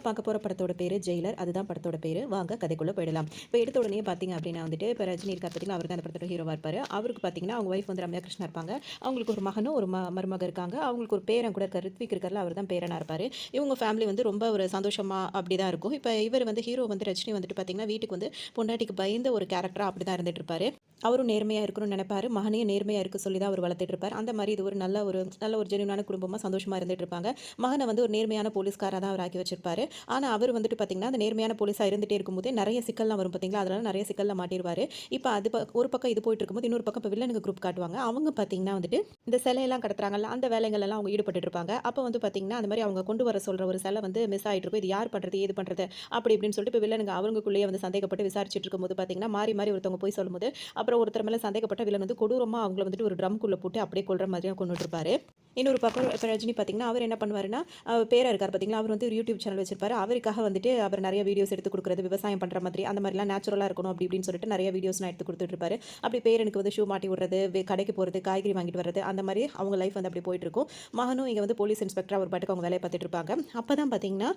பார்க்க போகிற படத்தோட பேர் ஜெயிலர். அதுதான் படத்தோட பேர். வாங்க கதைக்குள்ளே போயிடலாம். இப்போ எடுத்த உடனே பார்த்தீங்க அப்படின்னா வந்துட்டு இப்போ ரஜினி இருக்கார் பார்த்தீங்களா, அவர் தான் அந்த படத்தோட ஹீரோவாக இருப்பார். அவருக்கு பார்த்தீங்கன்னா அவங்க ஒய்ஃப் வந்து ரம்யா கிருஷ்ணா இருப்பாங்க. அவங்களுக்கு ஒரு மகனும் ஒரு மருமக இருக்காங்க. அவங்களுக்கு ஒரு பேரன் கூட இருக்கார், ரித்விக் இருக்கார்ல, அவர் தான் பேரனாக இருப்பார். இவங்க ஃபேமிலி வந்து ரொம்ப ஒரு சந்தோஷமாக அப்படி தான் இருக்கும். இப்போ இவர் வந்து ஹீரோ வந்து ரஜினி வந்துட்டு பார்த்தீங்கன்னா வீட்டுக்கு வந்து பொண்டாட்டிக்கு பயந்த ஒரு கேரக்டராக அப்படி தான் இருந்துட்டு இருப்பார். அவரும் நேர்மையாக இருக்கணும்னு நினைப்பாரு. மகனையும் நேர்மையாக இருக்க சொல்லி தான் அவர் வளர்த்துட்டு இருப்பார். அந்த மாதிரி இது ஒரு நல்ல ஒரு ஜென்யூனான குடும்பமாக சந்தோஷமாக இருந்துட்டு இருப்பாங்க. மகனை வந்து ஒரு நேர்மையான போலீஸ்காராக தான் அவர் ஆக்கி வச்சிருப்பாரு. ஆனால் அவர் வந்துட்டு பார்த்தீங்கன்னா அந்த நேர்மையான போலீஸாக இருந்துகிட்டே இருக்கும்போது நிறைய சிக்கல்லாம் வரும் பார்த்தீங்களா, அதனால நிறைய சிக்கலில் மாட்டிடுவார். இப்போ அது ஒரு பக்கம் இது போயிட்டு இருக்கும்போது இன்னொரு பக்கம் இப்போ வில்லனுக்கு குரூப் காட்டுவாங்க. அவங்க பார்த்தீங்கன்னா வந்துட்டு இந்த சிலையெல்லாம் கடத்துறாங்கல்ல, அந்த வேலைகள் எல்லாம் அவங்க ஈடுபட்டு இருப்பாங்க. அப்போ வந்து பார்த்தீங்கன்னா அந்த மாதிரி அவங்க கொண்டு வர சொல்கிற ஒரு சிலை வந்து மிஸ் ஆகிட்டு இருக்கும். இது யார் பண்ணுறது ஏது பண்ணுறது அப்படி இப்படின்னு சொல்லிட்டு இப்போ வில்லனுங்க அவங்களுக்குள்ளேயே வந்து சந்தேகப்பட்டு விசாரிச்சுட்டு இருக்கும்போது பார்த்தீங்கன்னா மாறி மாறி ஒருத்தவங்க போய் சொல்லும்போது அப்புறம் ஒருத்தர் மேலே சந்தேகப்பட்ட வில்லன் வந்து கொடூரமாக அவங்கள வந்துட்டு ஒரு ட்ரம்குள்ளே போட்டு அப்படியே கொள்கிற மாதிரியாக கொண்டுட்டு இருப்பாரு. இன்னொரு பக்கம் இப்போ ரஜினி பார்த்தீங்கன்னா அவர் என்ன பண்ணுவாருன்னா பேரா இருக்கார் பார்த்தீங்களா, அவர் வந்து ஒரு யூடியூப் சேனல் வச்சிருப்பாரு. அவருக்காக வந்துட்டு அவர் நிறைய வீடியோஸ் எடுத்து கொடுக்குறது, விவசாயம் பண்ணுற மாதிரி அந்த மாதிரிலாம் நேச்சுரலாக இருக்கணும் அப்படி இப்படின்னு சொல்லிட்டு நிறைய வீடியோஸ்லாம் எடுத்து கொடுத்துட்டு இருப்பாரு. அப்படி பேரனுக்கு வந்து ஷூ மாட்டி விடுறது, கடைக்கு போகிறது, காய்கறி வாங்கிட்டு வர்றது, அந்த மாதிரி அவங்க லைஃப் வந்து அப்படி போயிட்டு இருக்கும். மகனும் இங்கே வந்து போலீஸ் இன்ஸ்பெக்டர் அவர் பாட்டுக்கு அவங்க வேலையை பார்த்துட்டு இருப்பாங்க. அப்போ தான் பார்த்தீங்கன்னா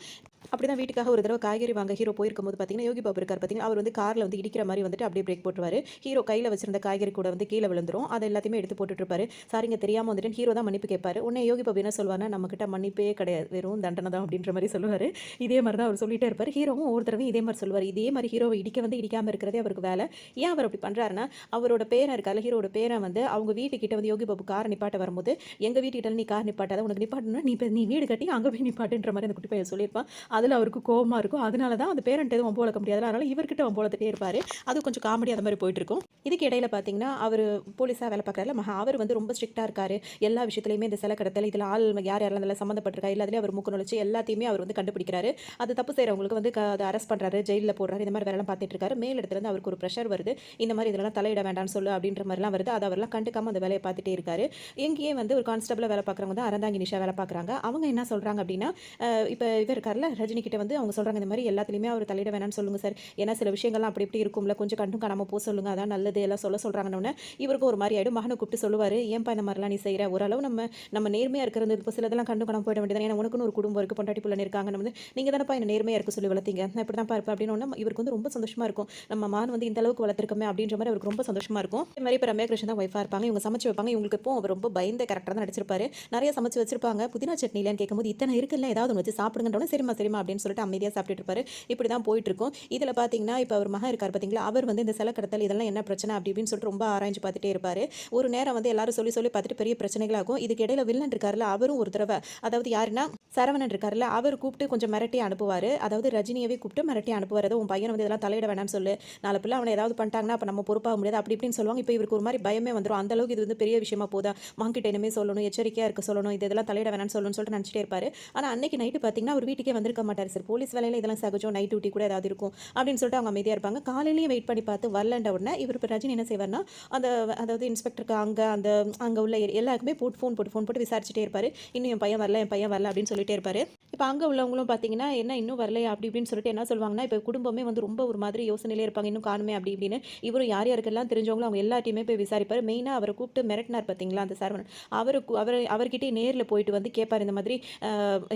அப்படி தான் வீட்டுக்காக ஒரு தடவை காய்கறி வாங்க ஹீரோ போயிருக்கும் போது பார்த்தீங்கன்னா யோகி பாபு இருக்கார் பார்த்தீங்கன்னா, அவர் வந்து காரில் வந்து இடிக்கிற மாதிரி வந்துட்டு அப்படியே பிரேக் போட்டுருவார். ஹீரோ கையில் வச்சிருந்த காய்கறி கூட வந்து கீழே விழுந்துரும். அதை எல்லாத்தையுமே எடுத்து போட்டுட்டு இருப்பாரு. சாரிங்க தெரியாமல் வந்துட்டு ஹீரோ தான் மன்னிப்பு கேட்பாரு. உடனே யோகி பாபு என்ன சொல்வாருன்னா, நம்மக்கிட்ட மன்னிப்பே கிடையாது, வெறும் தண்டனை தான் அப்படின்ற மாதிரி சொல்லுவார். இதே மாதிரி தான் அவர் சொல்லிட்டே இருப்பார். ஹீரோவும் ஒவ்வொரு தடவையும் இதே மாதிரி சொல்லுவார். இதே மாதிரி ஹீரோவை இடிக்க வந்து இடிக்காமல் இருக்கிறதே அவருக்கு வேலை. ஏன் அவர் அப்படி பண்ணுறாருன்னா, அவரோட பேரன் இருக்காரு, ஹீரோட பேரன் வந்து அவங்க வீட்டுக்கிட்ட வந்து யோகி பாபு கார் நிப்பாட்ட வரும்போது, எங்கள் வீட்டுக்கிட்ட நீ கார் நிப்பாட்டாத, உனக்கு நிப்பாட்டணும், நீ வீடு கட்டி அங்கே போய் நிப்பாட்டுன்ற மாதிரி அந்த குட்டி பையன் சொல்லியிருப்பான். அதில் அவருக்கு கோவமாக இருக்கும். அதனால தான் அந்த பேரண்ட் எதுவும் வம்பு வளர்க்க முடியாது, அதனால இவர்கிட்ட வம்பு வளர்த்துட்டே இருப்பார். அது கொஞ்சம் காமெடி அந்த மாதிரி போயிட்டு இருக்கும். இதுக்கு இடையில பார்த்தீங்கன்னா அவர் போலீஸாக வேலை பார்க்குறாரு. அவர் வந்து ரொம்ப ஸ்ட்ரிக்டாக இருக்காரு. எல்லா விஷயத்துலையுமே இந்த சிலை கடத்தல் இதில் ஆள் யார் யாரெல்லாம் அதில் சம்மந்தப்பட்டிருக்கா எல்லாத்துலேயும் அவர் மூக்கு நுழைச்சு எல்லாத்தையுமே அவர் வந்து கண்டுபிடிக்கிறாரு. அது தப்பு செய்கிறவங்களுக்கு வந்து அதை அரெஸ்ட் பண்ணுறாரு, ஜெயிலில் போடுறாரு. இந்த மாதிரி வேலைலாம் பார்த்துட்டு இருக்காரு. மேல் இடத்துலேருந்து அவருக்கு ஒரு ப்ரெஷர் வருது. இந்த மாதிரி இதெல்லாம் தலையிட வேண்டாம்னு சொல்லு அப்படின்ற மாதிரிலாம் வருது. அதை அவரெல்லாம் கண்டுக்காமல் அந்த வேலையை பார்த்துட்டே இருக்காரு. எங்கேயே வந்து ஒரு கான்ஸ்டபிளாக வேலை பார்க்குறவங்க தான் அறந்தாங்கி நிஷா வேலை பார்க்குறாங்க. அவங்க என்ன சொல்கிறாங்க அப்படின்னா, இப்போ இவர் இருக்கார்ல ரஜினி கிட்ட வந்து அவங்க சொல்கிறாங்க, இந்த மாதிரி எல்லாத்துலேயுமே அவர் தலையிட வேணாம்னு சொல்லுங்கள் சார், ஏன்னா சில விஷயங்கள்லாம் அப்படி இப்படி இருக்கும்ல, கொஞ்சம் கண்டும் காணாமல் போக சொல்லுங்கள், அதான் நல்லது எல்லாம் சொல்கிறாங்கன்னு இவருக்கு ஒரு மாதிரி ஆகிடும். மகனை கூப்பிட்டு சொல்லுவார், ஏன்பா இந்த மாதிரிலாம் நீ செய்கிற, ஓரளவு நம்ம நேர்மையாக இருக்கிறது இப்போ சிலதெல்லாம் கண்டு காணாமல் போயிட வேண்டியது, ஏன்னா உனக்குன்னு ஒரு குடும்பம் இருக்குது, பொண்டாட்டி பிள்ளை இருக்காங்க, வந்து நீங்கள் தானப்பா என்ன நேர்மையாக இருக்க சொல்லி வளர்த்தீங்க, நான் இப்படி தான் பார்ப்பேன் அப்படின்னு ஒன்று இவருக்கு வந்து ரொம்ப சந்தோஷமாக இருக்கும். நம்ம மகன் வந்து இந்த அளவுக்கு வளர்த்துருக்கோமே அப்படின்ற மாதிரி அவருக்கு ரொம்ப சந்தோஷமாக இருக்கும். இந்த மாதிரி இப்போ ரம்யா கிருஷ்ணன் தான் ஒய்ஃபாக இருப்பாங்க. இவங்க சமைச்சு வைப்பாங்க. இவங்களுக்கு இப்போ அவர் ரொம்ப பயந்த கேரக்டர் தான் நடிச்சிருப்பாரு. நிறைய சமைச்சு வச்சிருப்பாங்க. புதினா சட்னி இல்லைன்னு கேட்கும்போது இத்தனை இருக்குல்ல, ஏதாவது ஒன்று வச்சு சாப்பிடுங்கன்றோன்னு சரிமா அப்படின்னு சொல்லிட்டு அமைதியாக சாப்பிட்டுட்டு இருப்பாரு. இப்படி தான் போயிட்டு இருக்கும். இதில் பார்த்தீங்கன்னா இப்போ அவர் மகன் இருக்கார் பார்த்தீங்களா, அவர் வந்து இந்த சிலை கடத்தல் இதெல்லாம் என்ன பிரச்சனை அப்படி இப்படின்னு சொல்லிட்டு ரொம்ப ஆராய்ஞ்சு பார்த்துட்டே இருப்பார். ஒரு நேரம் வந்து எல்லாரும் சொல்லி பார்த்துட்டு பெரிய பிரச்சனைகளாகும். இதுக்கு இடையில வில்லன் இருக்காருல்ல, அவரும் ஒரு தடவை, அதாவது யாருன்னா சரவணன் இருக்காருல்ல, அவர் கூப்பிட்டு கொஞ்சம் மிரட்டி அனுப்புவார். அதாவது ரஜினியவே கூப்பிட்டு மிரட்டி அனுப்புவார். ஏதோ உன் பையன் வந்து இதெல்லாம் தலையிட வேணாம்னு சொல்லு, நாலு பிள்ளை அவனை ஏதாவது பண்ணிட்டாங்கன்னா அப்போ நம்ம பொறுப்பாக முடியாது அப்படி இப்படின்னு சொல்லுவாங்க. இப்போ இவருக்கு ஒரு மாதிரி பயமே வந்துடும். அந்த அளவுக்கு இது வந்து பெரிய விஷயமா போதா, மங்கிட்ட இனிமே சொல்லணும், எச்சரிக்கையாக இருக்க சொல்லணும், இதெல்லாம் தலையிட வேணாம்னு சொல்லணும்னு சொல்லிட்டு நினச்சிட்டே இருப்பார். ஆனால் அன்னைக்கு நைட்டு பார்த்தீங்கன்னா அவர் வீட்டுக்கே வந்திருக்க மாட்டார். சார் போலீஸ் வேலையில் இதெல்லாம் சகஜம், நைட் டியூட்டி கூட ஏதாவது இருக்கும் அப்படின்னு சொல்லிட்டு அவங்க அமைதியாக இருப்பாங்க. காலையிலேயே வெயிட் பண்ணி பார்த்து வரலன்ற உடனே இவர் இப்போ ரஜினி என்ன செய்வார்னா, அதாவது இன்ஸ்பெக்டருக்கு அங்கே உள்ள எல்லாருக்குமே ஃபோன் போட்டு விசாரிச்சுட்டே இருப்பார். இன்னும் என் பையன் வரல அப்படின்னு சொல்லிட்டே இருப்பார். இப்போ அங்கே உள்ளவங்களும் பார்த்தீங்கன்னா என்ன இன்னும் வரலையா அப்படி இப்படின்னு சொல்லிட்டு என்ன சொல்லுவாங்கன்னா, இப்போ குடும்பமே வந்து ரொம்ப ஒரு மாதிரி யோசனையிலே இருப்பாங்க, இன்னும் காணுமே அப்படி இப்படின்னு. இவரும் யார் யாருக்கெல்லாம் தெரிஞ்சவங்களும் அவங்க எல்லாத்தையுமே போய் விசாரிப்பார். மெயினாக அவரை கூப்பிட்டு மிரட்டினார் பார்த்தீங்களா அந்த சரவணன், அவர்கிட்டே நேரில் போயிட்டு வந்து கேட்பார், இந்த மாதிரி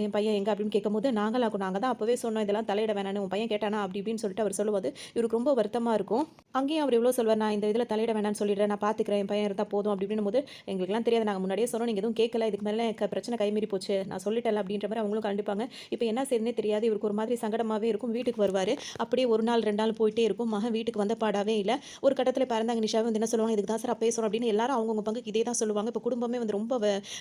என் பையன் எங்கே அப்படின்னு கேட்கும்போது, நாங்கள் தான் அப்போவே சொன்னோம் இதெல்லாம் தலையிட வேணான்னு, உன் பையன் கேட்டானா அப்படி இப்படின்னு சொல்லிட்டு அவர் சொல்லுவது இவருக்கு ரொம்ப வருத்தமாக இருக்கும். அங்கேயும் அவர் எவ்வளோ சொல்வார், நான் இந்த இதில் தலையிட வேணான்னு சொல்லிடுறேன், நான் பார்த்துக்கிறேன், என் பையன் இருந்தால் போதும் அப்படி இப்படின்னு போது, எங்களுக்குலாம் தெரியாது, நாங்கள் முன்னாடியே சொன்னோம், நீங்கள் எதுவும் கேட்கல, இதுக்கு மேலே பிரச்சனை கைமீறி போச்சு, நான் சொல்லிட்டேன் அப்படின்ற மாதிரி அவங்களும் கண்டிப்பாங்க. இப்போ என்ன செய்யுதுன்னே தெரியாது. இவருக்கு ஒரு மாதிரி சங்கடமாகவே இருக்கும். வீட்டுக்கு வருவார். அப்படியே ஒரு நாள் 2 நாள் போயிட்டே இருக்கும். மகன் வீட்டுக்கு வந்த பாடாவே இல்லை. ஒரு கட்டத்தில் பிறந்தாங்க நிஷாவை வந்து என்ன சொல்லுவாங்க, இதுக்கு தான் சார் அப்பயே சொன்னோம் அப்படின்னு எல்லாரும் அவங்கவுங்க பங்குக்கு இதே தான் சொல்லுவாங்க. இப்போ குடும்பமே வந்து ரொம்ப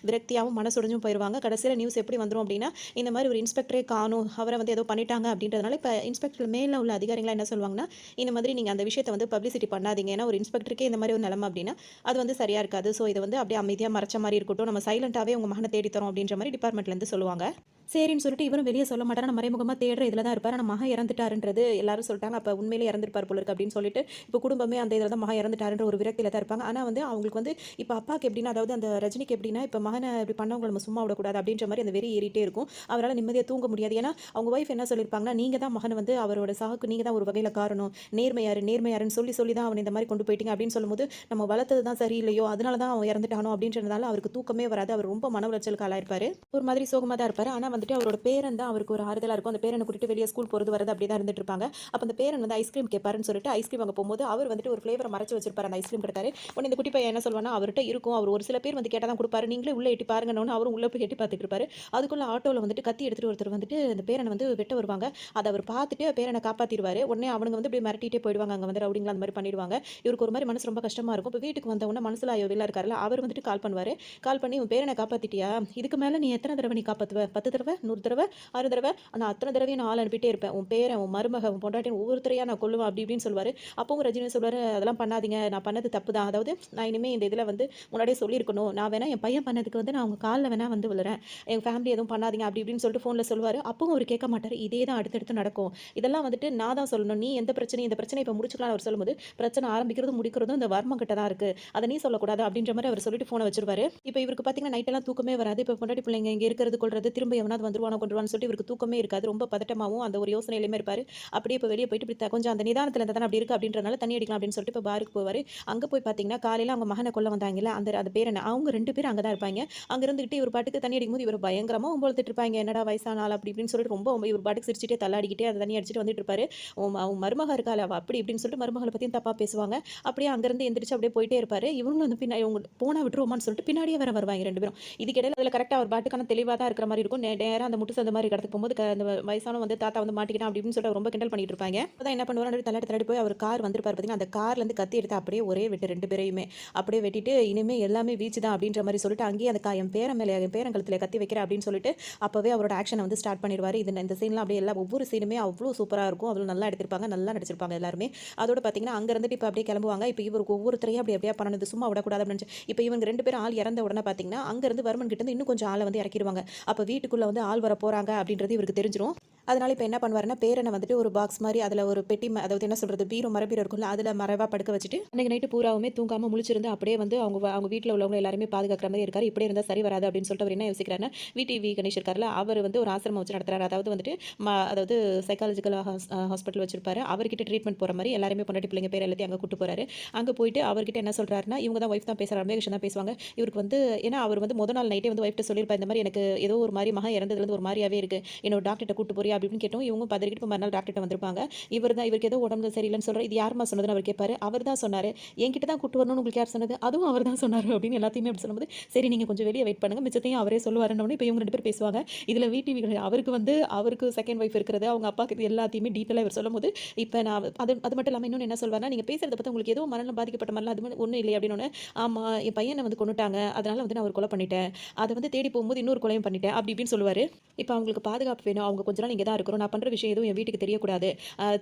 விரக்தியாகவும் மனசுடைஞ்சும் போயிடுவாங்க. கடைசியில் நியூஸ் எப்படி வந்துடும் அப்படின்னா, இந்த மாதிரி ஒரு இன்ஸ்பெக்டரே காணும், அவரை வந்து ஏதோ பண்ணிட்டாங்க அப்படின்றதுனால இப்போ இன்ஸ்பெக்டர் மேலே உள்ள அதிகாரிகளாக என்ன சொல்லுவாங்கன்னா, இந்த மாதிரி நீங்கள் அந்த விஷயத்தை வந்து பப்ளிசிட்டி பண்ணாதீங்க, ஏன்னா ஒரு இன்ஸ்பெக்டருக்கே இந்த மாதிரி ஒரு நிலைமை அப்படின்னா அது வந்து சரியாக இருக்காது. ஸோ இதை வந்து அப்படியே அமைதியாக மறைச்ச மாதிரி இருக்கட்டும், நம்ம சைலண்டாகவே உங்கள் மகனை தேடித்தரோம் அப்படின்ற மாதிரி டிபார்ட்மெண்ட்லேருந்து சொல்லுவாங்க. சரின்னு சொல்லிட்டு இவரும் வெளியே சொல்ல மாட்டார். நான் மறைமுகமாக தேடுற இதில் தான் இருப்பார். ஆனால் மகன் இறந்துட்டாருன்றது எல்லாரும் சொல்லிட்டாங்க. அப்போ உண்மையிலே இறந்துருப்பார் போல இருக்கு அப்படின்னு சொல்லிட்டு இப்போ குடும்பமே அந்த இதில் தான் மகன் இறந்துட்டாருன்ற ஒரு விரக்தியில் தான் இருப்பாங்க. ஆனால் வந்து அவங்களுக்கு வந்து இப்போ அப்பாவுக்கு எப்படின்னா, அதாவது அந்த ரஜினிக்கு எப்படின்னா, இப்போ மகனை இப்படி பண்ணவங்க நம்ம சும்மா விடக்கூடாது அப்படின்ற மாதிரி அந்த வெறி ஏறிட்டே இருக்கும். அவரால் நிம்மதியாக தூங்க முடியாது. ஏன்னா அவங்க ஒய்ஃப் என்ன சொல்லியிருப்பாங்கன்னா, நீங்கள் தான் மகன் வந்து அவரோட சாவுக்கு நீங்கள் தான் ஒரு வகையில் காரணம், நேர்மையாருன்னு சொல்லி தான் அவன் இந்த மாதிரி கொண்டு போயிட்டீங்க அப்படின்னு சொல்லும்போது, நம்ம வளர்த்தது தான் சரியில்லையோ, அதனால தான் அவன் இறந்துட்டானோ அப்படின்றதுனால அவருக்கு தூக்கமே வராது. அவர் ரொம்ப மன உளைச்சலுக்கு ஆளாயிருப்பார். ஒரு மாதிரி சோகமாக தான் இருப்பார். ஆனால் வந்துட்டு அவரோட பேரன் தான் அவருக்கு ஒரு ஆறுதலா இருக்கும். அந்த பேரன கூட்டிட்டு வெளிய ஸ்கூல் போறது வரது அப்படியே தான் இருந்துட்டு இருப்பாங்க. அப்ப அந்த பேரன் வந்து ஐஸ்கிரீம் கேட்பாருன்னு சொல்லிட்டு ஐஸ்கிரீம் வாங்க போம்போது, அவர் வந்துட்டு ஒரு ஃப்ளேவர மறைச்சு வச்சிருப்பாரு அந்த ஐஸ்கிரீம் கடைக்காரரு. உடனே இந்த குட்டி பையன் என்ன சொல்வான்னா, அவர்ட்ட இருக்கும். அவர் ஒரு சில பேர் வந்து கேட்டா தான் குடுப்பாரு. நீங்களே உள்ள எட்டி பாருங்கன்னோன, அவரும் உள்ள போய் எட்டி பார்த்துட்டு இருப்பாரு. அதுக்குள்ள ஆட்டோல வந்துட்டு கத்தி எடுத்துட்டு ஒருத்தர் வந்துட்டு அந்த பேரன வந்து வெட்ட வருவாங்க. அத அவர் பார்த்துட்டு பேரன காப்பாத்திருவாரு. உடனே அவனுங்க வந்து அப்படியே மிரட்டிட்டே போயிடுவாங்க. அங்க வந்து ரவுடிங்களா அந்த மாரி பண்ணிடுவாங்க. இவருக்கு ஒரு மாரி மனசு ரொம்ப கஷ்டமா இருக்கும். இப்ப வீட்டுக்கு வந்த உடனே மனசுல வில்லா இருக்காருல்ல, அவர் வந்துட்டு கால் பண்ணுவாரு. கால் பண்ணி, "உன் பேரன காப்பாத்திட்டியா? இதுக்கு மேல நீ எத்தன தடவ நீ காப்பாத்துவ? 10 தடவ? 100 தடவ? 6 தடவ? நான் அத்தன தடவையும் நான் ஆள் அனுப்பிட்டே இருப்பேன். உன் பேரன், உன் மருமக, உன் பொண்டாட்டின்னு ஒவ்வொருத்தரையா நான் கொல்லுவேன்." அப்படி இப்படின்னு சொல்லுவாரு. அப்பவும் ரஜினி சொல்லுவாரு, "அதெல்லாம் பண்ணாதீங்க. நான் பண்ணது தப்பு தான். அதாவது நான் இனிமே இந்த இதுல வந்து முன்னாடியே சொல்லியிருக்கணும். நான் வேணா என் பையன் பண்ணதுக்கு வந்து நான் உங்க கால்ல வேணா வந்து விழுறேன். எங்க ஃபேமிலி எதுவும் பண்ணாதீங்க." அப்படி இப்படின்னு சொல்லிட்டு ஃபோன்ல சொல்லுவாரு. அப்பவும் அவரு கேட்க மாட்டாரு. இதே தான் அடுத்தடுத்து நடக்கும். இதெல்லாம் வந்துட்டு நான் தான் சொல்லணும். நீ எந்த பிரச்சனையும் இந்த பிரச்சனைய இப்ப முடிச்சுக்கலாம்னு அவர் சொல்லும்போது, பிரச்சனை ஆரம்பிக்கிறதும் முடிக்கிறதும் இந்த வர்மம் கிட்ட தான் இருக்கு. அத நீ சொல்லக்கூடாது அப்படின்ற மாரி அவர் சொல்லிட்டு ஃபோன வச்சுருவாரு. இப்ப இவருக்கு பார்த்தீங்கன்னா, நைட் எல்லாம் தூக்கமே வராது. இப்ப பொண்டாட்டி பிள்ளைங்க இங்க இருக்கிறது, கொல்றது, திரும்ப எவனாவது வந்துருவானோ, கொன்றுவான்னு சொல்லிட்டு இவருக்கு தூக்கமே இருக்காது. ரொம்ப பதட்டமாவும் அந்த ஒரு யோசனையிலயுமே இருப்பாரு. அப்படியே இப்ப வெளிய போயிட்டு இப்படி கொஞ்சம் அந்த நிதானத்துல இருந்தா தானே அப்படி இருக்கு அப்படின்றனால தண்ணி அடிக்கலாம் அப்படின்னு சொல்லிட்டு இப்ப பாருக்கு போவாரு. அங்க போய் பார்த்தீங்கன்னா, காலையில அவங்க மகன கொல்ல வந்தாங்கல்ல, அந்த அந்த பேரன அவங்க 2 பேரும் அங்க தான் இருப்பாய்ங்க. அங்க இருந்துகிட்டு இவர் பாட்டுக்கு தண்ணி அடிக்கும்போது இவரு பயங்கரமா வம்பிழுத்துட்டு இருப்பாய்ங்க. என்னடா வயசான ஆள் அப்படி இப்படின்னு சொல்லிட்டு ரொம்ப இவர் பாட்டுக்கு சிரிச்சுட்டே தள்ளாடிக்கிட்டே அந்த தண்ணி அடிச்சுட்டு வந்துட்டு இருப்பாரு. உன் மருமக இருக்காள அவ அப்படி இப்படின்னு சொல்லிட்டு மருமகள பத்தியும் தப்பா பேசுவாங்க. அப்படியே அங்கருந்து எந்திரிச்சு அப்படியே போயிட்டே இருப்பாரு. இவங்களும் வந்து பின்னாடி இவங்க போனா விட்டுருவோமான்னு சொல்லிட்டு பின்னாடியே வேற வருவாங்க 2 பேரும். இதுக்கிடையில அதுல கரெக்ட்டா அவர் பாட்டுக்கான தெளிவா தான் இருக்கிற மாரி இருக்கும். நேரா அந்த முட்டு சந்து மாரி இடத்துக்கு போகும்போது அந்த வயசானவன் வந்து தாத்தா வந்து மாட்டிக்கிட்டான் அப்படி இப்படின்னு சொல்லிட்டு ரொம்ப கிண்டல் பண்ணிட்டு இருப்பாங்க. அப்பதான் என்ன பண்ணுவாரு அப்படியே தள்ளாடி தள்ளாடி போய் அவர் கார் வந்திருப்பாரு பார்த்தீங்கன்னா, அந்த கார்லேருந்து கத்தி எடுத்து அப்படியே ஒரே வெட்டு 2 பேரையுமே. அப்படியே வெட்டிட்டு இனிமே எல்லாமே வீச்சு தான் அப்படின்ற மாரி சொல்லிட்டு அங்கேயே அந்த என் பேரன் மேல என் பேரன் கழுத்துல கத்தி வைக்கிறேன் அப்படின்னு சொல்லிட்டு அப்பவே அவரோட ஆக்ஷன வந்து ஸ்டார்ட் பண்ணிருவாரு. இந்த சீன்லாம் அப்படியே ஒவ்வொரு சீனுமே அவ்ளோ சூப்பரா இருக்கும். அவ்வளோ நல்லா எடுத்திருப்பாங்க. நல்லா நடிச்சிருப்பாங்க எல்லாருமே. அதோட பார்த்தீங்கன்னா, அங்க இருந்துட்டு இப்ப அப்படியே கிளம்புவாங்க. இப்ப இவருக்கு ஒவ்வொருத்தரையும் அப்படி அப்படியே பண்ணணும். சும்மா விடக்கூடாது அப்படின்னு இப்ப இவங்க 2 பேரும் ஆள் இறந்த உடனே பார்த்தீங்கன்னா, அங்க இருந்து வர்மன் கிட்ட இருந்து இன்னும் கொஞ்சம் ஆள வந்து இறக்கிருவாங்க. அப்ப வீட்டுக்குள்ள வந்து ஆள் வர போறாங்க அப்படின்றது இவருக்கு தெரிஞ்சிரும். அதனால இப்ப என்ன பண்ணுவாருன்னா, பேரன வந்துட்டு ஒரு பாக்ஸ் மாரி அதுல ஒரு பெட்டி அதாவது என்ன சொல்றது பீரோ மரபீரோ இருக்கும்ல, அதுல மறைவா படுக்க வச்சுட்டு அன்னைக்கு நைட்டு பூராவுமே தூங்காம முழிச்சிருந்து அப்படியே வந்து அவங்க வீட்ல உள்ளவங்க எல்லாருமே பாதுகாக்கிற மாரி இருக்காரு. இப்படியே இருந்தா சரி வராது அப்படின்னு சொல்லிட்டு அவர் என்ன யோசிக்கிறாருன்னா, விடிவி கணேஷ் இருக்கார்ல, அவர் வந்து ஒரு ஆசிரமம் வச்சு நடத்துறாரு. அதாவது வந்துட்டு அதாவது சைக்காலஜிக்கல் ஹாஸ்பிட்டல் வச்சிருப்பாரு. அவர்கிட்ட ட்ரீட்மெண்ட் போற மாரி எல்லாருமே பொண்டாட்டி பிள்ளைங்க பேர் எல்லாத்தையும் அங்க கூட்டு போறாரு. அங்க போயிட்டு அவர்கிட்ட என்ன சொல்றாருன்னா, இவங்க தான் ஒய்ஃப் தான் பேசுறாங்க. ரம்யகிருஷ்ணன் தான் பேசுவாங்க. இவருக்கு வந்து ஏன்னா அவர் வந்து முதல் நாள் நைட்டே வந்து ஒய்ஃப்ட்ட சொல்லியிருப்பாரு. இந்த மாரி எனக்கு ஏதோ ஒரு மாரி மகன் இறந்ததுலேருந்து ஒரு மாரியாவே இருக்கு. என்னோட டாக்டர்ட்ட கூட்டு போறியா அப்படின்னு கேட்டோம். இவங்க பதறிக்கிட்டு மறுநாள் டாக்டர்ட்ட வந்திருப்பாங்க. இவருக்கு ஏதோ உடம்பு சரியில்லைன்னு சொல்றாரு. இது யாரும்மா சொன்னதுன்னு அவர் கேட்பாரு. அவர் தான் சொன்னாரு. என்கிட்ட தான் கூட்டு வரணும்னு உங்களுக்கு யார் சொன்னது? அதுவும் அவர் தான் சொன்னாரு அப்படின்னு எல்லாத்தையுமே அப்படி சொல்லும்போது, சரி நீங்க கொஞ்சம் வெளிய வெயிட் பண்ணுங்க. மிச்சத்தையும் அவரே சொல்லுவாருன்னோனே இப்ப இவங்க 2 பேரும் பேசுவாங்க. இதுல விடிவி அவருக்கு வந்து அவருக்கு செகண்ட் ஒய்ஃப் இருக்கிறது, அவங்க அப்பாக்கு இது எல்லாத்தையுமே டீட்டெயிலா இவர் சொல்லும்போது, இப்ப நான் அது அது மட்டும் இல்லாம இன்னொன்னு என்ன சொல்வாருன்னா, நீங்க பேசுறத பார்த்தா உங்களுக்கு ஏதோ மனநலம் பாதிக்கப்பட்ட மாரிலாம் அது ஒண்ணும் இல்லையே அப்படின்னோனே, ஆமா என் பையன வந்து கொன்னுட்டாங்க. அதனால வந்து நான் ஒரு கொலை பண்ணிட்டேன். அத வந்து தேடி போகும்போது இன்னொரு கொலையும் பண்ணிட்டேன். அப்படி இப்படின்னு சொல்லுவாரு. இப்ப அவங்களுக்கு பாதுகாப்பு வேணும். அவங்க கொஞ்ச நாள் இங்க தான் இருக்கணும். நான் பண்ற விஷயம் எதுவும் என் வீட்டுக்கு தெரியக்கூடாது.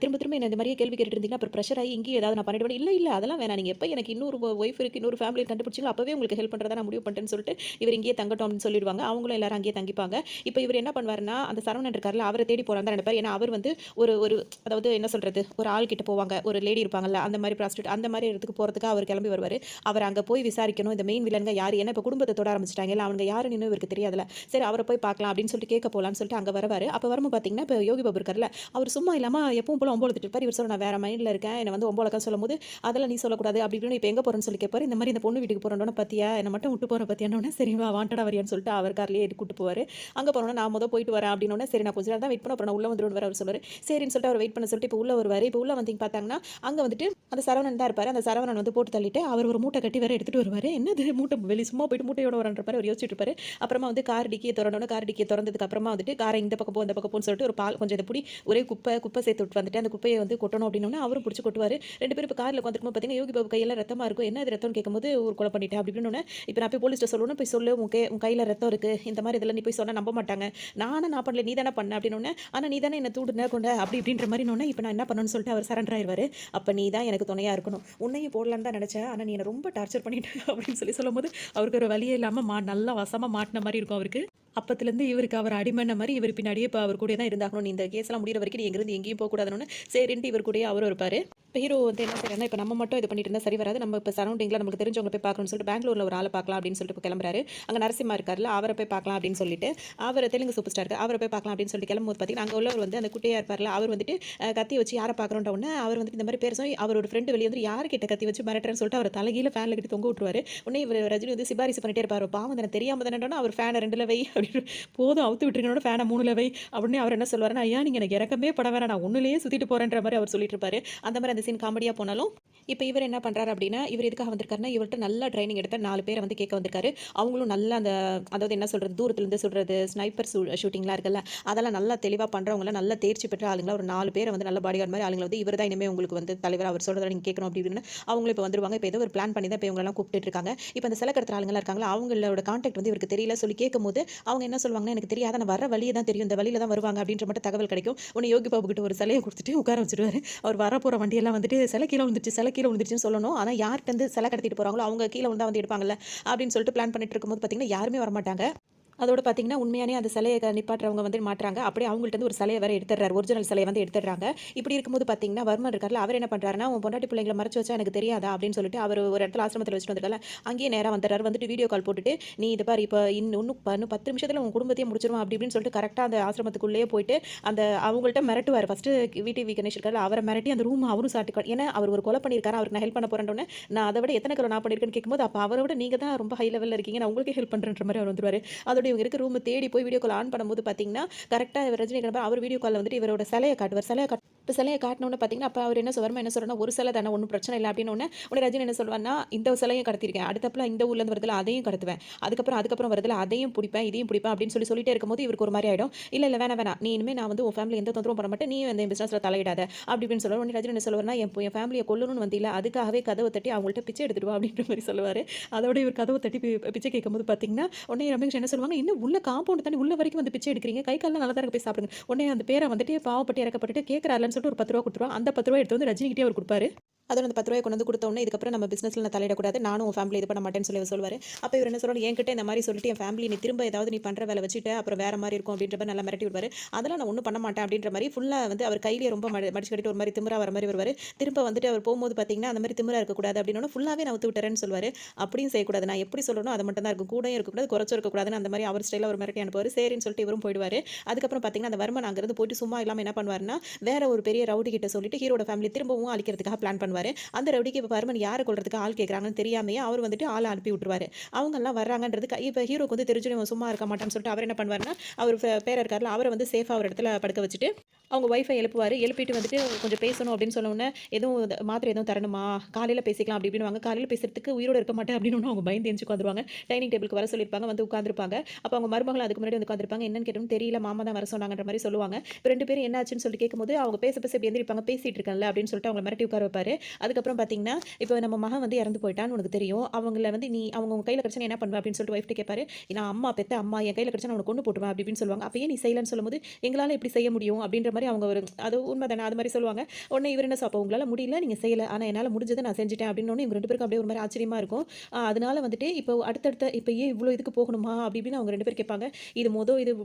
திரும்ப திரும்ப என்ன இந்த மாரியே கேள்வி கேட்டுட்டு இருந்தீங்கன்னா, அப்புறம் பிரஷர் ஆகி இங்கேயும் ஏதாவது நான் பண்ணிடுவேன். இல்ல, இல்ல அதெல்லாம் வேணாம். நீங்க எப்ப எனக்கு இன்னொரு ஒய்ஃப் இருக்கு, இன்னொரு ஃபேமிலி கண்டுபிடிச்சீங்களோ, அப்பவே உங்களுக்கு ஹெல்ப் பண்றதா நான் முடிவு பண்ணிட்டேன்னு சொல்லிட்டு, இவர் இங்கேயே தங்கட்டும் அப்படின்னு சொல்லிடுவாங்க. அவங்களும் எல்லாரும் அங்கேயே தங்கிப்பாங்க. இப்ப இவர் என்ன பண்ணுவாருன்னா, அந்த சரவணன் இருக்கார்ல, அவர தேடி போறான்னு தான் நெனைப்பாரு. ஏன்னா அவர் வந்து ஒரு ஒரு அதாவது என்ன சொல்றது, ஒரு ஆள் கிட்ட போவாங்க. ஒரு லேடி இருப்பாங்கல்ல, அந்த மாரி ப்ராஸ்டியூட் அந்த மாரி இடத்துக்கு போறதுக்கு அவர் கிளம்பி வருவாரு. அவர் அங்க போய் விசாரிக்கணும். இந்த மெயின் வில்லன்ங்க யாரு? ஏன்னா இப்ப குடும்பத்த தொட ஆரம்பிச்சுட்டாங்கல்ல, அவங்க யாருன்னு இன்னும் இவருக்கு தெரியாதுல்ல. சரி அவர போய் பார்க்கலாம் அப்படின்னு சொல்லிட்டு கேட்க போலான்னு சொல்லிட்டு அங்க வருவாரு. அப்ப வரும்போது பார்த்தீங்கன்னா, இப்ப யோகி பாபு இருக்கார்ல, அவர் சும்மா இல்லாம எப்பவும் போல ஒம்பு இழுத்துட்டு இருப்பாரு. இவர் சொல்ல நான் வேற மைண்ட்ல இருக்கேன். என்ன வந்து ஒம்பு இழக்கன்னு சொல்லும்போது, அதெல்லாம் நீ சொல்லக்கூடாது அப்படி இப்படின்னு இப்ப எங்க போறேன்னு சொல்லி கேட்பாரு. இந்த மாரி இந்த பொண்ணு வீட்டுக்கு போறேன்னோன பாத்தியா, என்ன மட்டும் விட்டு போற பாத்தியான்னோனே, சரி வா வாண்டடா வரியான்னு சொல்லிட்டு அவர் கார்லயே ஏறி கூட்டு போவாரு. அங்க போனோனே நான் போயிட்டு வரேன் அப்படின்னோனே, சரி நான் கொஞ்ச நேரம் தான் வெயிட் பண்ண அப்புறம் நான் உள்ள வந்துருவேன்னு அவர் சொல்லுவாரு. சரின்னு சொல்லிட்டு அவர் வெயிட் பண்ண சொல்லிட்டு இப்ப உள்ள வருவாரு. இப்ப உள்ள வந்தீங்க பார்த்தாங்கன்னா, அங்க வந்துட்டு அந்த சரவணன் தான் இருப்பாரு. அந்த சரவணன் வந்து போட்டு தள்ளிட்டு அவர் ஒரு மூட்டை கட்டி வேற எடுத்துட்டு வருவாரு. என்னது மூட்டை வெளிய சும்மா போயிட்டு மூட்டையோட வரன்ற மாரி அவர் யோசிச்சுட்டு இருப்பாரு. அப்புறமா வந்து கார் டிக்கிய தொறந்தோனே கார் டிக்கிய தொறந்ததுக்கு அப்புறமா வந்துட்டு காரை இந்த பக்கம் போ அந்த பக்கம் போன்னு சொல்லிட்டு ஒரு பால் கொஞ்சம் இத புடி ஒரே குப்பை சேர்த்து விட்டு வந்துட்டு அந்த குப்பைய வந்து கொட்டணும் அப்படின்னோனே அவரும் புடிச்சு கொட்டுவாரு. 2 பேரும் இப்ப கார்ல உட்காந்துருக்கும்போது பார்த்தீங்கன்னா, யோகி பாபு கையெல்லாம் ரத்தமா இருக்கும். என்ன இது ரத்தம்னு கேட்கும்போது ஒரு கொலை பண்ணிட்டேன் அப்படி இப்படின்னோனே, இப்ப நான் போய் போலீஸ்ட்ட சொல்லணும். போய் சொல்லு உன் கையில ரத்தம் இருக்கு. இந்த மாரி இதெல்லாம் நீ போய் சொன்னா நம்ப மாட்டாங்க. நான் பண்ணல நீ தானே பண்ண அப்படின்னோனே, ஆனா நீ தானே என்ன தூண்டுன கொண்ட அப்படி இப்படின்ற மாரினோனே, இப்ப நான் என்ன பண்ணணும்னு சொல்லிட்டு அவர் சரண்டர் ஆயிருவாரு. அப்ப நீ தான் எனக்கு துணையா இருக்கணும். உன்னையும் போடலான்னு தான் நெனச்சேன். ஆனா நீ என்ன ரொம்ப டார்ச்சர் பண்ணிட்ட அப்படின்னு சொல்லும்போது, அவருக்கு ஒரு வழியே இல்லாம நல்லா வசமா மாட்டுன மாரி இருக்கும் அவருக்கு. அப்பத்துலேருந்து இவருக்கு அவர் அடிமைன்ன மாரி இவர் பின்னாடியே இப்ப அவர் கூடயே தான் இருந்தாகணும். நீ இந்த கேஸ்லாம் முடியிற வரைக்கும் நீ இங்கிருந்து எங்கேயும் போகக்கூடாதுன்னோனே, சரின்ட்டு இவர் கூடயே அவரும் இருப்பாரு. இப்போ ஹீரோ வந்து என்ன செய்றாருன்னா, இப்ப நம்ம மட்டும் இது பண்ணிட்டு இருந்தா சரி வராது. நம்ம இப்ப சரவுண்டிங்ல நமக்கு தெரிஞ்சவங்கள போய் பார்க்கணும்னு சொல்லிட்டு பெங்களூர்ல ஒரு ஆள பார்க்கலாம் அப்படின்னு சொல்லிட்டு இப்ப கிளம்புறாரு. அங்க நரசிம்மா இருக்கார்ல, அவர போய் பார்க்கலாம் அப்படின்னு சொல்லிட்டு, அவரு தெலுங்கு சூப்பர் ஸ்டார் அவர போய் பார்க்கலாம் அப்படின்னு சொல்லிட்டு கிளம்பும்போது பார்த்தீங்கன்னா, அங்க உள்ளவர் வந்து அந்த குட்டையா இருப்பார்ல, அவர் வந்துட்டு கத்தி வச்சு யார பார்க்குறோன்ற உடனே அவர் வந்துட்டு இந்த மாரி பேர் சொல்லி அவரோட ஃப்ரெண்ட் வெளிய வந்து யார்கிட்ட கத்தி வச்சு மிரட்டுறேன்னு சொல்லிட்டு அவர தலைகீழ ஃபேன்ல கட்டி தொங்க விட்டுருவாரு. உடனே இவரு ரஜினி வந்து சிபாரிசு பண்ணிட்டே இருப்பாரு. பாவம் தானே தெரியாம தானேன்னா அவர் ஃபேன 2ல வை அப்படின்னு போதும் அவுத்து விட்டுருங்கனோட ஃபேன 3ல வை அப்படின்னு அவர் என்ன சொல்லுவாருன்னா, ஐயா நீங்க எனக்கு இறக்கமே பட வேணாம். நான் 1லயே சுத்திட்டு போறேன்ற மாரி அவர் சொல்லிட்டு இருப்பாரு. அந்த மாரி அந்த சீன் காமெடியா போனாலும் இப்ப இவர் என்ன பண்றாரு அப்படின்னா, இவர் எதுக்காக வந்திருக்காருன்னா, இவர்ட்ட நல்லா ட்ரெய்னிங் எடுத்த 4 பேர வந்து கேட்க வந்திருக்காரு. அவங்களும் நல்லா அந்த அதாவது என்ன சொல்றது, தூரத்திலருந்து சுடுறது, ஸ்னைப்பர் ஷூட்டிங்லாம் இருக்குல்ல, அதெல்லாம் நல்லா தெளிவா பண்றவங்கலாம் நல்லா தேர்ச்சி பெற்ற ஆளுங்களா ஒரு 4 பேர வந்து நல்ல பாடிகார்ட் மாரி ஆளுங்கள வந்து இவர் தான் இனிமே உங்களுக்கு வந்து தலைவர். அவர் சொல்றத நீங்க கேட்கணும் அப்படி இப்படின்னு அவங்களும் இப்ப வந்துருவாங்க. இப்ப ஏதோ ஒரு பிளான் பண்ணி தான் இப்ப இவங்களலாம் கூப்பிட்டுட்டு இருக்காங்க. இப்ப அந்த சிலை கடத்துற ஆளுங்கலாம் இருக்காங்கல்ல, அவங்களோட கான்டாக்ட் வந்து இவருக்கு தெரியல சொல்லி கேட்கும்போது, அவங்க என்ன சொல்லுவாங்கன்னா, எனக்கு தெரியாது. ஆனா வர வழிய தான் தெரியும். இந்த வழியில தான் வருவாங்க அப்படின்ற மட்டும் தகவல் கிடைக்கும். உடனே யோகி பாபு கிட்ட ஒரு சிலைய குடுத்துட்டு உட்கார வச்சுருவாரு. அவர் வரப்போற வண்டியெல்லாம் வந்துட்டு சிலை கீழ விழுந்துருச்சு, சிலை கீழ விழுந்துருச்சுன்னு சொல்லணும். ஆனா யார்ட்டருந்து சிலை கடத்திட்டு போறாங்களோ, அவங்க கீழ விழுந்தா வந்து எடுப்பாங்கல்ல, அப்படின்னு சொல்லிட்டு பிளான் பண்ணிட்டு இருக்கும்போது பார்த்தீங்கன்னா, யாருமே வரமாட்டாங்க. அதோட பார்த்தீங்கன்னா, உண்மையானே அந்த சிலைய நிப்பாட்டுறவங்க வந்து மாட்றாங்க. அப்படியே அவங்கள்ட்ட இருந்து ஒரு சிலைய வேற எடுத்துடுறாரு. ஒரிஜினல் சிலைய வந்து எடுத்துடுறாங்க. இப்படி இருக்கும்போது பார்த்தீங்கன்னா, வர்மன் இருக்கார்ல, அவர் என்ன பண்றாருன்னா, "உன் பொண்டாட்டி பிள்ளைங்கள மறைச்சு வச்சா எனக்கு தெரியாதா?" அப்படின்னு சொல்லிட்டு அவரு ஒரு இடத்துல ஆசிரமத்தில வச்சுட்டு வந்திருக்கார்ல, அங்கேயே நேரா வந்துடுறாரு. வந்துட்டு வீடியோ கால் போட்டுட்டு, "நீ இது பாரு, இப்ப இன்னும் 10 நிமிஷத்துல உன் குடும்பத்தையே முடிச்சுருவேன்." அப்படி இப்படின்னு சொல்லிட்டு கரெக்ட்டா அந்த ஆசிரமத்துக்குள்ளேயே போயிட்டு, அந்த அவங்கள்ட்ட மிரட்டுவாரு. ஃபர்ஸ்ட்டு விடிவி கணேஷ் இருக்கார்ல, அவர மிரட்டி அந்த ரூம் அவரும் ஏன்னா அவர் ஒரு கொலை பண்ணியிருக்காரு. அவருக்கு நான் ஹெல்ப் பண்ண போறேன்னோனே, நான் அத விட எத்தன கிலோ நான் பண்ணியிருக்கேன்னு கேட்கும்போது, அப்ப அவர விட நீங்க தான் ரொம்ப ஹை லெவல்ல இருக்கீங்க. நான் உங்களுக்கே ஹெல்ப் பண்றேன்ற மாரி அவர் வந்துருவாரு. அதோட இவங்க இருக்க ரூம தேடி போய் வீடியோ கால் ஆன் பண்ணும்போது பார்த்தீங்கன்னா, கரெக்ட்டா இவர் ரஜினிகாந்த் அவர் வீடியோ கால்ல வந்துட்டு இவரோட சிலைய காட்டுவார். இப்ப சிலைய காட்டுனோனே பார்த்தீங்கன்னா, அப்ப அவர் என்ன வர்மா என்ன சொல்றாருன்னா, "ஒரு சிலை தானே ஒண்ணும் பிரச்சனை இல்ல." அப்படின்னோனே, உடனே ரஜினி என்ன சொல்வார்ன்னா, "இந்த சிலையும் கடத்தியிருக்கேன். அடுத்தாப்புல இந்த ஊர்லேருந்து வருதுல்ல, அதையும் கடத்துவேன். அதுக்கப்புறம் வருதுல்ல, அதையும் புடிப்பேன், இதையும் புடிப்பேன்." அப்படின்னு சொல்லிட்டே இருக்கும்போது இவருக்கு ஒரு மாரி ஆயிடும். "இல்ல, இல்ல வேணாம், வேணாம். நீ இனிமே நான் வந்து உன் ஃபேமிலி எந்த தொந்தரவும் பண்ண மாட்டேன். நீயும் என் பிசினஸ்ல தலையிடாத." அப்படி இப்படின்னு சொல்லுவாரு. உடனே ரஜினி என்ன சொல்லுவாருன்னா, "என் ஃபேமிலிய கொல்லணும்னு வந்தீல, அதுக்காகவே கதவ தட்டி அவங்கள்ட்ட பிச்சை எடுத்துட்டு வா." அப்படின்ற மாரி சொல்லுவாரு. அதோட இவர் கதவ தட்டி பிச்சை கேட்கும்போது பார்த்தீங்கன்னா, உடனே ரமேஷ் என்ன சொல்லுவாங்க, "என்ன உள்ள காம்பவுண்ட் தாண்டி உள்ள வரைக்கும் வந்து பிச்சை எடுக்கிறீங்க? கை கால்லாம் நல்லா தான் இருக்கு. போய் சாப்பிடுங்க." உடனே அந்த பேர வந்துட்டு பாவப்பட்டு இறக்கப்பட்டுட்டு கேட்கிறார்லன்னு சொல்லிட்டு ஒரு ரூ. 10 குடுத்துருவா. அந்த ரூ. 10 எடுத்து வந்து ரஜினிகிட்டயே அவர் குடுப்பாரு. அதோட அந்த ரூ. 10 கொண்டு வந்து குடுத்த உடனே, "இதுக்கப்புறம் நம்ம பிசினஸ்ல நான் தலையிடக்கூடாது. நானும் உன் ஃபேமிலி இது பண்ண மாட்டேன்னு" சொல்லி அவர் சொல்லுவாரு. அப்ப இவர் என்ன சொல்றாரு, "என்கிட்ட இந்த மாரி சொல்லிட்டு என் ஃபேமிலி நீ திரும்ப ஏதாவது நீ பண்ற வேல வச்சுட்ட, அப்புறம் வேற மாரி இருக்கும்." அப்படின்ற மாரி நல்லா மிரட்டி விடுவாரு. அதெல்லாம் நான் ஒண்ணும் பண்ண மாட்டேன் அப்படின்ற மாரி ஃபுல்லா வந்து அவர் கையிலேயே ரொம்ப மடிச்சு கட்டிட்டு ஒரு மாரி திமிரா வர மாரி வருவாரு. திரும்ப வந்துட்டு அவர் போம்போது பார்த்தீங்கன்னா, அந்த மாரி திமிரா இருக்கக்கூடாது அப்படின்னோன, ஃபுல்லாவே நான் அவுத்து விட்டுறேன்னு சொல்லுவாரு. அப்படியும் செய்யக்கூடாது. நான் எப்படி சொல்லணும் அது மட்டும் தான் இருக்கும். கூடயும் இருக்கக்கூடாது, குறைச்சும் இருக்கக்கூடாதுன்னு அந்த மாரி அவர் ஸ்டைல்ல ஒரு மிரட்டி அனுப்புவாரு. சரின்னு சொல்லிட்டு இவரும் போயிடுவாரு. அதுக்கப்புறம் பார்த்தீங்கன்னா, அந்த வர்மன் அங்கிருந்து போயிட்டு சும்மா இல்லாம என்ன பண்ணுவாருன்னா, வேற ஒரு பெரிய ரவுடி கிட்ட சொல்லிட்டு ஹீரோட ஃபேமிலி திரும்பவும் அழிக்கிறதுக்காக பிளான் பண்ணுவாரு. அந்த ரவுடிக்கு இப்ப வர்மன் யார கொல்றதுக்கு ஆள் கேட்குறாங்கன்னு தெரியாமயே அவர் வந்துட்டு ஆள அனுப்பி விட்டுருவாரு. அவங்கலாம் வர்றாங்கன்றது இப்ப ஹீரோக்கு வந்து தெரிஞ்சும் இவன் சும்மா இருக்க மாட்டான்னு சொல்லிட்டு அவர் என்ன பண்ணுவாருன்னா, அவர் பேரன் இருக்கார்ல, அவர வந்து சேஃபா ஒரு இடத்துல படுக்க வச்சுட்டு, அவங்க ஒய்ஃபை எழுப்புவாரு. எழுப்பிட்டு வந்துட்டு கொஞ்சம் பேசணும் அப்படின்னு சொன்ன உடனே, "எதுவும் மாத்திரை எதுவும் தரணுமா? காலையில பேசிக்கலாம்." அப்படி இப்படின்னுவாங்க. காலையில பேசுறதுக்கு உயிரோட இருக்க மாட்டேன் அப்படின்னு அவங்க பயந்து எந்திரிச்சு உட்காந்துருவாங்க. டைனிங் டேபிளுக்கு வர சொல்லியிருப்பாங்க. வந்து உட்காந்துருப்பாங்க. அப்ப அவங்க மருமகளும் அதுக்கு முன்னாடி வந்து உட்காந்துருப்பாங்க. என்னன்னு கேட்டோம்னு தெரியல. மாமா தான் வர சொன்னாங்கன்ற மாரி சொல்லுவாங்க. இப்ப 2 பேரும் என்ன ஆச்சுன்னு சொல்லிட்டு கேட்கும்போது, அவங்க பேச பேச இப்படி எந்திரிப்பாங்க. பேசிட்டு இருக்கேன்ல அப்படின்னு சொல்லிட்டு அவங்கள மிரட்டி உட்கார வைப்பாரு. அதுக்கப்புறம் பார்த்தீங்கன்னா, இப்ப நம்ம மகன் வந்து இறந்து போயிட்டான்னு உனக்கு தெரியும். அவங்கள வந்து நீ அவங்க உன் கையில கிடைச்சா நீ என்ன பண்ணுவ? அப்படின்னு சொல்லிட்டு ஒய்ஃப்ட்ட கேட்பாரு. நான் அம்மா பெத்த அம்மா என் கையில கிடைச்சா நான் உன்ன கொன்னு போட்டுருவேன் அப்படி இப்படின்னு சொல்லுவாங்க. அப்ப ஏன் நீ செய்யலன்னு சொல்லும்போது, எங்களால எப்படி செய்ய முடியும்? அப்படின்ற மாரி அவங்க ஒரு அது உண்மைதானே அது மாரி சொல்லுவாங்க. உடனே இவர் என்ன அப்ப உங்களால முடியல, நீங்க செய்யல. ஆனா என்னால முடிஞ்சத நான் செஞ்சுட்டேன் அப்படின்னோனே இவங்க 2 பேருக்கும் அப்படியே ஒரு மாரி ஆச்சரியமா இருக்கும். அதனால வந்துட்டு இப்போ அடுத்தடுத்த இப்ப ஏன் இவ்ளோ இதுக்கு போகணுமா? அப்படி இப்படின்னு அவங்க 2 பேரும் கேட்பாங்க. இது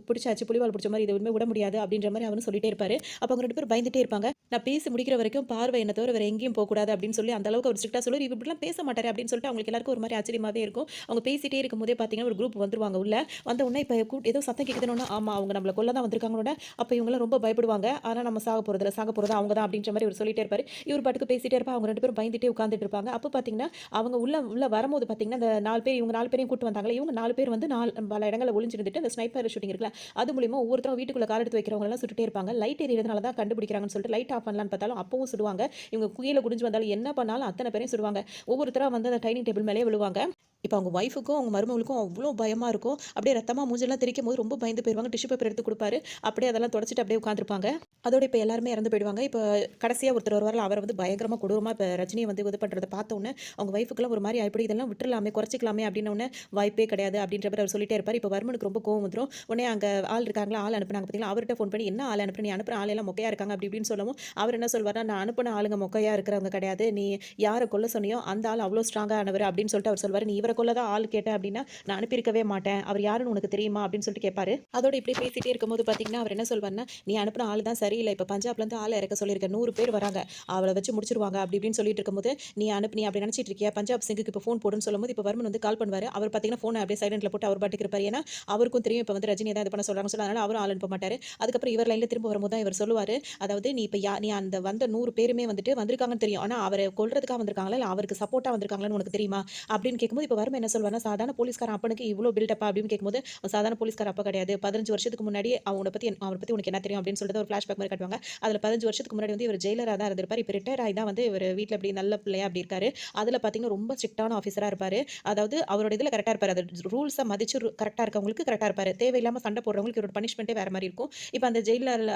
பிடிச்சாச்சு புலிவால் பிடிச்ச மாரி இத இனிமே விட முடியாது அப்படின்ற மாரி அவரும் சொல்லிட்டே இருப்பாரு. அப்ப அவங்க 2 பேரும் பயந்துட்டே இருப்பாங்க. நான் பேசி முடிக்கிற வரைக்கும் பார்வை என்ன தவிர வேற எங்கேயும் போக்கூடாது அப்படின்னு சொல்லி அந்த அளவுக்கு அவர் ஸ்ட்ரிக்ட்டா சொல்லுவாரு. இவர் இப்படிலாம் பேச மாட்டாரு அப்படின்னு சொல்லிட்டு அவங்களுக்கு எல்லாருக்கும் ஒரு மாரி ஆச்சரியமாவே இருக்கும். அவங்க பேசிட்டே இருக்கும்போதே பார்த்தீங்கன்னா, ஒரு குரூப் வந்துருவாங்க உள்ள. வந்த உடனே இப்ப ஏதோ சத்தம் கேட்குதுன்னோன, ஆமா அவங்க நம்மள கொல்ல தான் வந்திருக்காங்களோட, அப்ப இவங்கலாம் ரொம்ப பயப்படுவாங்க. ஆனா நம்ம சாக போறது அவங்க தான் அப்படின்ற மாரி இவர் சொல்லிட்டே இருப்பாரு. இவர் பாட்டுக்கு பேசிட்டே இருப்பார். அவங்க 2 பேரும் பயந்துட்டே உட்கார்ந்துட்டு இருப்பாங்க. அப்ப பார்த்தீங்கன்னா, அவங்க உள்ள உள்ள வரும்போது பார்த்தீங்கன்னா, அந்த 4 பேர் இவங்க 4 பேரையும் கூட்டு வந்தாங்கல்ல, இவங்க 4 பேர் வந்து பல இடங்கள்ல ஒளிஞ்சிருந்துட்டு அந்த ஸ்னைப்பர் ஷூட்டிங் இருக்குல்ல, அது மூலியமா ஒவ்வொருத்தரும் வீட்டுக்குள்ள கால் எடுத்து வைக்கிறவங்க எல்லாம் சுட்டுட்டே இருப்பாங்க. லைட் எரியறதுனால தான் கண்டுபிடிக்கிறாங்கன்னு சொல்லிட்டு லைட் ஆஃப் பண்ணலான்னு பார்த்தாலும் அப்பவும் சுடுவாங்க. இவங்க கீழ குனிஞ்சு வந்தாலும் என்ன பண்ணாலும் அத்தன பேரையும் சுடுவாங்க. ஒவ்வொருத்தரா வந்து அந்த டைனிங் டேபிள் மேலயே விழுவாங்க. இப்ப அவங்க ஒய்ஃப்க்கும், அவங்க மருமகளுக்கும் அவ்ளோ பயமா இருக்கும். அப்படியே ரத்தமா மூஞ்செல்லாம் தெறிக்கும்போது ரொம்ப பயந்து போயிருவாங்க. டிஷ்யூ பேப்பர் எடுத்து குடுப்பாரு. அப்படியே அதெல்லாம் தொடச்சுட்டு அப்படியே உட்கார்ந்திருப்பாங்க. அதோட இப்ப எல்லாருமே இறந்து போயிடுவாங்க. இப்ப கடைசியா ஒருத்தர் வருவார்ல, அவர வந்து பயங்கரமா கொடூரமா இப்ப ரஜினிய வந்து இது பண்றத பார்த்த உடனே, அவங்க ஒய்ஃப்க்குலாம் ஒரு மாரி ஆயிப்போயிடும். இதெல்லாம் விட்டுறலாமே, குறைச்சுக்கலாமே அப்படின்ன உடனே, வாய்ப்பே கிடையாது அப்படின்ற மாரி அவர் சொல்லிட்டே இருப்பாரு. இப்ப வர்மனுக்கு ரொம்ப கோவம் வந்துரும். உடனே அங்க ஆள் இருக்காங்களா, ஆள் அனுப்புனாங்க பார்த்தீங்களா, அவர்ட்ட ஃபோன் பண்ணி, "என்ன ஆள் அனுப்புன? நீ அனுப்புன ஆள் எல்லாம் மொக்கையா இருக்காங்க." அப்படி இப்படின்னு சொல்லவும், அவர் என்ன சொல்வாருன்னா, "நான் அனுப்புன ஆளுங்க மொக்கையா இருக்கிறவங்க கிடையாது. நீ யார கொல்ல சொன்னியோ, அந்த ஆள் அவ்ளோ ஸ்ட்ராங்கா ஆனவரு." அப்படின்னு சொல்லிட்டு அவர் சொல்வாரு. "நீ இவர அவரை கொல்ல தான் ஆள் கேட்டேன் அப்படின்னா நான் அனுப்பியிருக்கவே மாட்டேன், அவர் யாருன்னு உனக்கு தெரியுமா அப்படின்னு சொல்லிட்டு கேட்பாரு. அதோட இப்படி பேசிட்டே இருக்கும்போது பார்த்தீங்கன்னா அவர் என்ன சொல்வாருன்னா, நீ அனுப்பின ஆள் தான் சரியில்லை, இப்போ பஞ்சாப்லேருந்து ஆள் இறக்க சொல்லியிருக்க, 100 பேர் வராங்க, அவளை வச்சு முடிச்சிருவாங்க அப்படி இப்படின்னு சொல்லிட்டு இருக்கும்போது, நீ அப்படி நினச்சிட்டு இருக்கியா, பஞ்சாப் சிங்குக்கு இப்போ ஃபோன் போடுன்னு சொல்லும்போது இப்போ வர்மன் வந்து கால் பண்ணுவார். அவர் பார்த்தீங்கன்னா ஃபோனை அப்படியே சைலண்ட்ல போட்டு அவர் பாட்டுக்கு இருப்பார். ஏன்னா அவருக்கும் தெரியும் இப்போ வந்து ரஜினி தான் இது பண்ண சொல்கிறாங்க சொல்ல, அதனால அவரும் ஆள் அனுப்ப மாட்டார். அதுக்கப்புறம் இவர் லைனில் திரும்ப வரும்போது தான் இவர் சொல்லுவார், அதாவது நீ இப்போ நீ அந்த வந்த 100 பேருமே வந்துட்டு வந்திருக்காங்கன்னு தெரியும், ஆனால் அவரை கொல்றதுக்காக வந்திருக்காங்களா இல்லை அவருக்கு சப்போர்ட்டாக வந்திருக்காங்களான்னு உனக்கு தெரியுமா அப்படின்னு கேட்கும்போது, இப்போ வர்மன் என்ன சொல்வார்னா, சாதாரண போலீஸ்காரன் அப்பனுக்கு இவ்வளோ பில்டப்பா அப்படின்னு கேட்கும்போது, சாதாரண போலீஸ்கார அப்பா கிடையாது, 15 வருஷத்துக்கு முன்னாடி அவனை பற்றி உனக்கு என்ன தெரியும் அப்படின்னு சொல்லிட்டு ஒரு ஃப்ளாஷ்பேக் மாதிரி காட்டுவாங்க. அதில் 15 வருஷத்துக்கு முன்னாடி வந்து இவர் ஜெயிலராக தான் இருந்திருப்பார். இப்போ ரிட்டையர் ஆகி தான் வந்து இவர் வீட்டில் இப்படி நல்ல பிள்ளையா அப்படி இருக்காரு. அதில் பார்த்தீங்கன்னா ரொம்ப ஸ்ட்ரிக்டான ஆஃபீஸராக இருப்பார். அதாவது அவரோட இதில் கரெக்டாக இருப்பார், அது ரூல்ஸை மதிச்சு கரெக்டாக இருக்கவங்களுக்கு கரெக்டாக இருப்பார். தேவையில்லாமல் சண்டை போடுறவங்களுக்கு இவரோட பனிஷ்மெண்ட்டே வேறு மாதிரி இருக்கும். இப்போ அந்த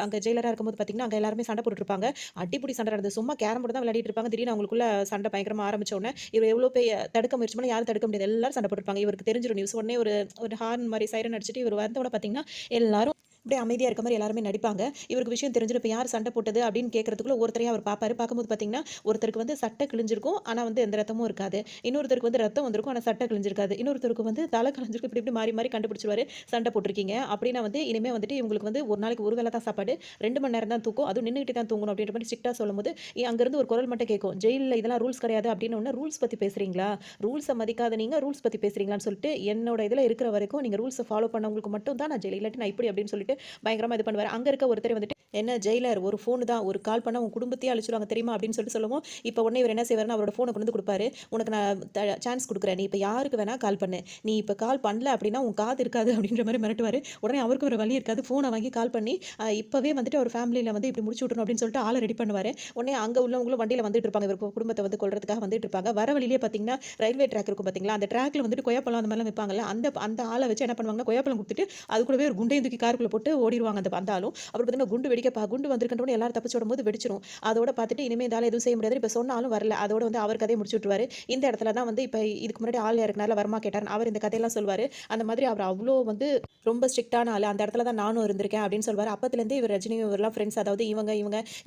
அங்கே ஜெயிலராக இருக்கும்போது பார்த்தீங்கன்னா அங்கே எல்லாருமே சண்டை போட்டுருப்பாங்க. அடிப்படி சண்டை நடந்தது, சும்மா கேரம் போர்டு தான் விளையாடிட்டு இருப்பாங்க. திடீர்னு அவங்களுக்குள்ள சண்டை பயங்கரமாக ஆரம்பிச்ச உடனே இவர் எவ்வளோ போய் தடுக்க முயற்சி பண்ணி யாரும் தடுக்க முடியாது, எல்லாரும் சண்டை போட்டுருப்பாங்க. இவருக்கு தெரிஞ்சிடும் நியூஸ் உடனே ஒரு ஒரு ஹார்ன் மாதிரி சைரன் அடிச்சுட்டு இவர் வந்தோட பார்த்தீங்கன்னா எல்லாரும் அப்படியே அமைதியாக இருக்க மாதிரி எல்லாருமே நடிப்பாங்க. இவருக்கு விஷயம் தெரிஞ்சிடும், இப்போ யார் சண்டை போட்டது அப்படின்னு கேட்கறதுக்குள்ள ஒருத்தரையும் அவர் பார்ப்பாரு. பார்க்கும்போது பார்த்தீங்கன்னா ஒருத்தருக்கு வந்து சட்டை கிழிஞ்சிருக்கும், ஆனால் வந்து எந்த ரத்தமும் இருக்காது. இன்னொருத்தருக்கு வந்து ரத்தம் வந்திருக்கும், ஆனால் சட்டை கிழிஞ்சிருக்காது. இன்னொருத்தருக்கு வந்து தலை கிழிஞ்சிருக்கும். இப்படி இப்படி மாறி மாறி கண்டுபிடிச்சிருவாரு. சண்டை போட்டிருக்கீங்க அப்படின்னா வந்து இனிமேல் வந்துட்டு இவங்களுக்கு வந்து ஒரு நாளைக்கு ஒரு வேளை தான் சாப்பாடு, 2 மணி நேரம் தான் தூக்கம், அதுவும் நின்றுட்டு தான் தூங்கணும் அப்படின்ற மாதிரி ஸ்ட்ரிக்டாக சொல்லும்போது அங்கேருந்து ஒரு குரல் மட்டும் கேட்கும், ஜெயிலில் இதெல்லாம் ரூல்ஸ் கிடையாது அப்படின்னு ஒன்று, ரூல்ஸ் பற்றி பேசுகிறீங்களா, ரூல்ஸை மதிக்காத நீங்கள் ரூல்ஸ் பற்றி பேசுகிறீங்களான்னு சொல்லிட்டு என்னோட இதில் இருக்கிற வரைக்கும் நீங்கள் ரூல்ஸை ஃபாலோ பண்ணவங்களுக்கு மட்டும் தான் நான் ஜெயில், இல்லாட்டி நான் இப்படி அப்படின்னு சொல்லிட்டு பயங்கரமாக இது பண்ணுவார். அங்கே இருக்க ஒருத்தர் வந்துட்டு, என்ன ஜெயிலர், ஒரு ஃபோனு தான், ஒரு கால் பண்ணால் உன் குடும்பத்தையே அழிச்சிருவாங்க தெரியுமா அப்படின்னு சொல்லிட்டு சொல்லுவோம். இப்போ உடனே இவர் என்ன செய்வார்னா அவரோட ஃபோனை கொண்டு வந்து கொடுப்பாரு. உனக்கு நான் சான்ஸ் கொடுக்குறேன், நீ இப்போ யாருக்கு வேணா கால் பண்ணு, நீ இப்போ கால் பண்ணல அப்படின்னா உன் காது இருக்காது அப்படின்ற மாதிரி மிரட்டுவார். உடனே அவருக்கு ஒரு வழி இருக்காது, ஃபோனை வாங்கி கால் பண்ணி இப்போவே வந்துட்டு அவர் ஃபேமிலியில் வந்து இப்படி முடிச்சு விட்டணும் அப்படின்னு சொல்லிட்டு ஆளை ரெடி பண்ணுவார். உடனே அங்கே உள்ளவங்களும் வண்டியில் வந்துட்டு இருப்பாங்க, இவர் குடும்பத்தை வந்து கொள்றதுக்காக வந்துட்டு இருப்பாங்க. வர வழியிலே பார்த்தீங்கன்னா ரயில்வே ட்ராக் இருக்கும் பார்த்தீங்களா, அந்த ட்ராக்ல வந்துட்டு கொய்யாப்பழம் அந்த மாதிரிலாம் வைப்பாங்கல்ல, அந்த அந்த ஆளை வச்சு என்ன பண்ணுவாங்கன்னா கொய்யாப்பழம் கொடுத்துட்டு அது கூடவே ஒரு குண்டையும் தூக்கி காருக்குள்ளே போட்டு ஓடிடுவாங்க அந்த ஆளும். அப்புறம் பார்த்தீங்கன்னா குண்டு வெடிக்கப்பா, குண்டு வந்திருக்கின்றவங்க எல்லாரும் தப்பிச்சு விடும்போது வெடிச்சிரும். அதோட பார்த்துட்டு இனிமேல் இந்த ஆள் எதுவும் செய்ய முடியாது, இப்போ சொன்னாலும் வரல, அதோட வந்து அவர் கதையை முடிச்சு விட்டுருவாரு. இந்த இடத்துல தான் வந்து இப்போ இதுக்கு முன்னாடி ஆள் இறக்குனால வர்மா கேட்டார், அவர் இந்த கதையெல்லாம் சொல்வார். அந்த மாதிரி அவர் அவ்வளோ வந்து ரொம்ப ஸ்ட்ரிக்டான ஆள், அந்த இடத்துல தான் நானும் இருந்திருக்கேன் அப்படின்னு சொல்வார். அப்பத்துலேருந்தே இவர் ரஜினி இவரெல்லாம் ஃப்ரெண்ட்ஸ், அதாவது இவங்க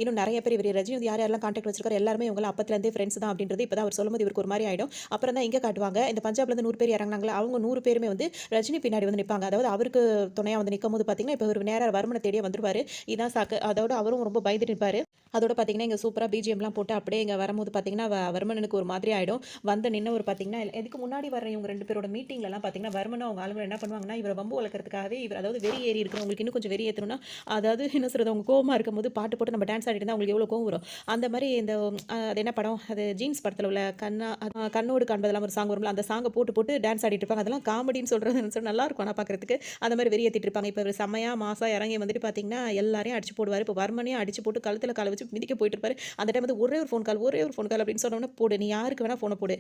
இன்னும் நிறைய பேர் இவர் ரஜினி வந்து யார் யாரெல்லாம் கான்டாக்ட் வச்சிருக்காரு எல்லாருமே இவங்க அப்பத்துலேருந்தே ஃப்ரெண்ட்ஸ் தான் அப்படின்றது இப்போ தான் அவர் சொல்லும்போது இவருக்கு ஒரு மாதிரி ஆகிடும். அப்புறம் தான் இங்கே காட்டுவாங்க, இந்த பஞ்சாப்லேருந்து 100 பேர் இறங்கினாங்களா, அவங்க 100 பேருமே வந்து ரஜினி பின்னாடி வந்து நிற்பாங்க. அதாவது அவருக்கு துணையாக வந்து நிற்கும் போது பார்த்தீங்கன்னா இப்போ ஒரு நேராக வர்மனை தேடியே வந்துருவார். இதான் சாக்கு. அதோட அவரும் ரொம்ப பயந்துட்டு நிற்பாரு. அதோட பார்த்தீங்கன்னா இங்கே சூப்பராக பிஜிஎம்லாம் போட்டு அப்படியே இங்கே வரும்போது பார்த்தீங்கன்னா வர்மனுக்கு ஒரு மாதிரி ஆகிடும். வந்து நின்று ஒரு பார்த்தீங்கன்னா இதுக்கு முன்னாடி வர இவங்க 2 பேரோட மீட்டிங்லலாம் பார்த்தீங்கன்னா வர்மனும் அவங்க ஆளுங்க என்ன பண்ணுவாங்கன்னா இவரை வம்பு வளர்க்கறதுக்காகவே இவர், அதாவது வெறி ஏறி இருக்கிறவங்களுக்கு இன்னும் கொஞ்சம் வெறி ஏற்றணும்னா, அதாவது என்ன சொல்கிறது, அவங்க கோவமாக இருக்கும்போது பாட்டு போட்டு நம்ம டான்ஸ் ஆடிட்டு இருந்தால் அவங்களுக்கு எவ்வளோ கோவம் வரும். அந்த மாதிரி இந்த அது என்ன படம், அது ஜீன்ஸ் படத்தில் உள்ள கண்ணோடு காண்பதெல்லாம் ஒரு சாங் வரும்ல, அந்த சாங்கை போட்டு போட்டு டான்ஸ் ஆடிட்டு இருப்பாங்க. அதெல்லாம் காமெடின்னு சொல்கிறது சொல்லி நல்லா இருக்கும் ஆனால் பார்க்குறதுக்கு. அந்த மாதிரி வெறி ஏற்றிட்டு இருப்பாங்க. இப்போ செம்மையாக மாசா இறங்கி வந்துட்டு பார்த்தீங்கன்னா எல்லாரையும் அடிச்சு போடுவார். இப்போ வர்மனையும் அடிச்சு போட்டு கழுத்தில் காலை வச்சு மிதிக்க போயிட்டு இருப்பாரு. அந்த டைம் வந்து ஒரே ஒரு ஃபோன் கால் அப்படின்னு சொன்னோன்னே, போடு நீ யாருக்கு வேணா ஃபோனை போடு,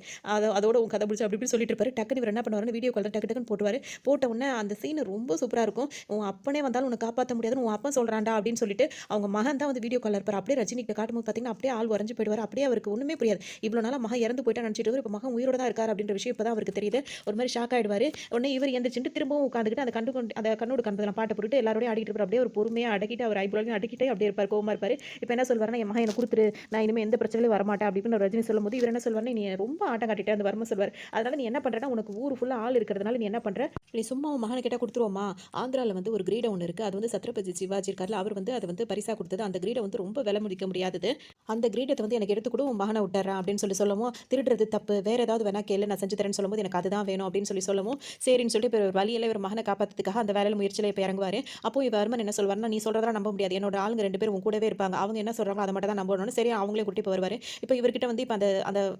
அதோட உன் கதை பிடிச்சி அப்படி இப்படி சொல்லிட்டு இருப்பாரு. டக்குனு இவர் என்ன பண்ணுவாருன்னு வீடியோ கால் டக்கு டக்குன்னு போட்டுவார். போட்ட உடனே அந்த சீன் ரொம்ப சூப்பராக இருக்கும். உன் அப்பனே வந்தாலும் உன்னை காப்பாற்ற முடியாதுன்னு உன் அப்பா சொல்கிறான்டா அப்படின்னு சொல்லிட்டு அவங்க மகன் தான் வந்து வீடியோ காலில் இருப்பார். அப்படியே ரஜினிக்கு காட்டும்போது பார்த்தீங்கன்னா அப்படியே ஆள் உறைஞ்சு போயிடுவார். அப்படியே அவருக்கு ஒன்றுமே புரியாது. இவ்வளோ நாளாக மகன் இறந்து போயிட்டா நினச்சிட்டு இப்போ மகன் உயிரோட தான் இருக்கார் அப்படின்ற விஷயம் இப்போ தான் அவருக்கு தெரியுது. ஒரு மாதிரி ஷாக் ஆகிடுவார். உடனே இவர் எந்திரிச்சுட்டு திரும்பவும் உட்காந்துக்கிட்டு அந்த கண்ணோடு காண்பதெல்லாம் பாட்டை போட்டுட்டு எல்லாரோடையும் ஆடிட்டு இருப்பார். அப்படியே ஒரு பொறுமையாக அடக்கிட்டு அவர் ஐபுலையும் அடக்கிட்டே அப்படியே இருப்பார், கோவமாக இருப்பார். இப்போ என்ன சொல்வாருன்னா, என் மகன் எனக்கு கொடுத்துரு, நான் இனிமேல் எந்த பிரச்சனையும் வரமாட்டேன் அப்படின்னு ரஜினி சொல்லும்போது இவர் என்ன சொல்வாருன்னா, நீ ரொம்ப ஆட்டம் காட்டிட்டு அந்த வர்ம சொல்வார், அதனால நீ என்ன பண்ணுறேன்னா, உனக்கு ஊர் ஃபுல்லாக ஆள் இருக்கிறதுனால நீ என்ன பண்ணுற, நீ சும்மா உன் மகனை கேட்டால் கொடுத்துருவோமா, ஆந்திராவில் வந்து ஒரு கிரீடம் ஒன்று இருக்குது, அது வந்து சத்ரபதி சிவாஜி இருக்கார்ல, அவர் வந்து அதை வந்து பரிசாக கொடுத்தது, அந்த கிரீடம் வந்து ரொம்ப விலை முடிக்க முடியாதது, அந்த கிரீடத்தை வந்து எனக்கு எடுத்து கூட உன் மகனை விட்டுறேன் அப்படின்னு சொல்லவும், திருடுறது தப்பு, வேற ஏதாவது வேணா கேளு நான் செஞ்சு தரேன்னு சொல்லும்போது எனக்கு அதுதான் வேணும் அப்படின்னு சொல்லவும், சரின்னு சொல்லிட்டு இப்போ வழியில் ஒரு மகனை காப்பாற்றுறதுக்காக அந்த வேலையில் முயற்சியில் இப்போ இறங்குவார். அப்போ வர்மன் என்ன சொல்வார்னா, நீ சொல்கிறதெல்லாம் நம்ப முடியாது, என்னோட ஆளுங்க 2 பேரும் உன் கூடவே இருப்பாங்க, அவங்க என்ன சொல்கிறாங்களோ அதை மட்டும் தான் நம்பணும்னு சரி அவங்களே கூட்டி வருவார். இப்போ இவர்கிட்ட வந்து இப்போ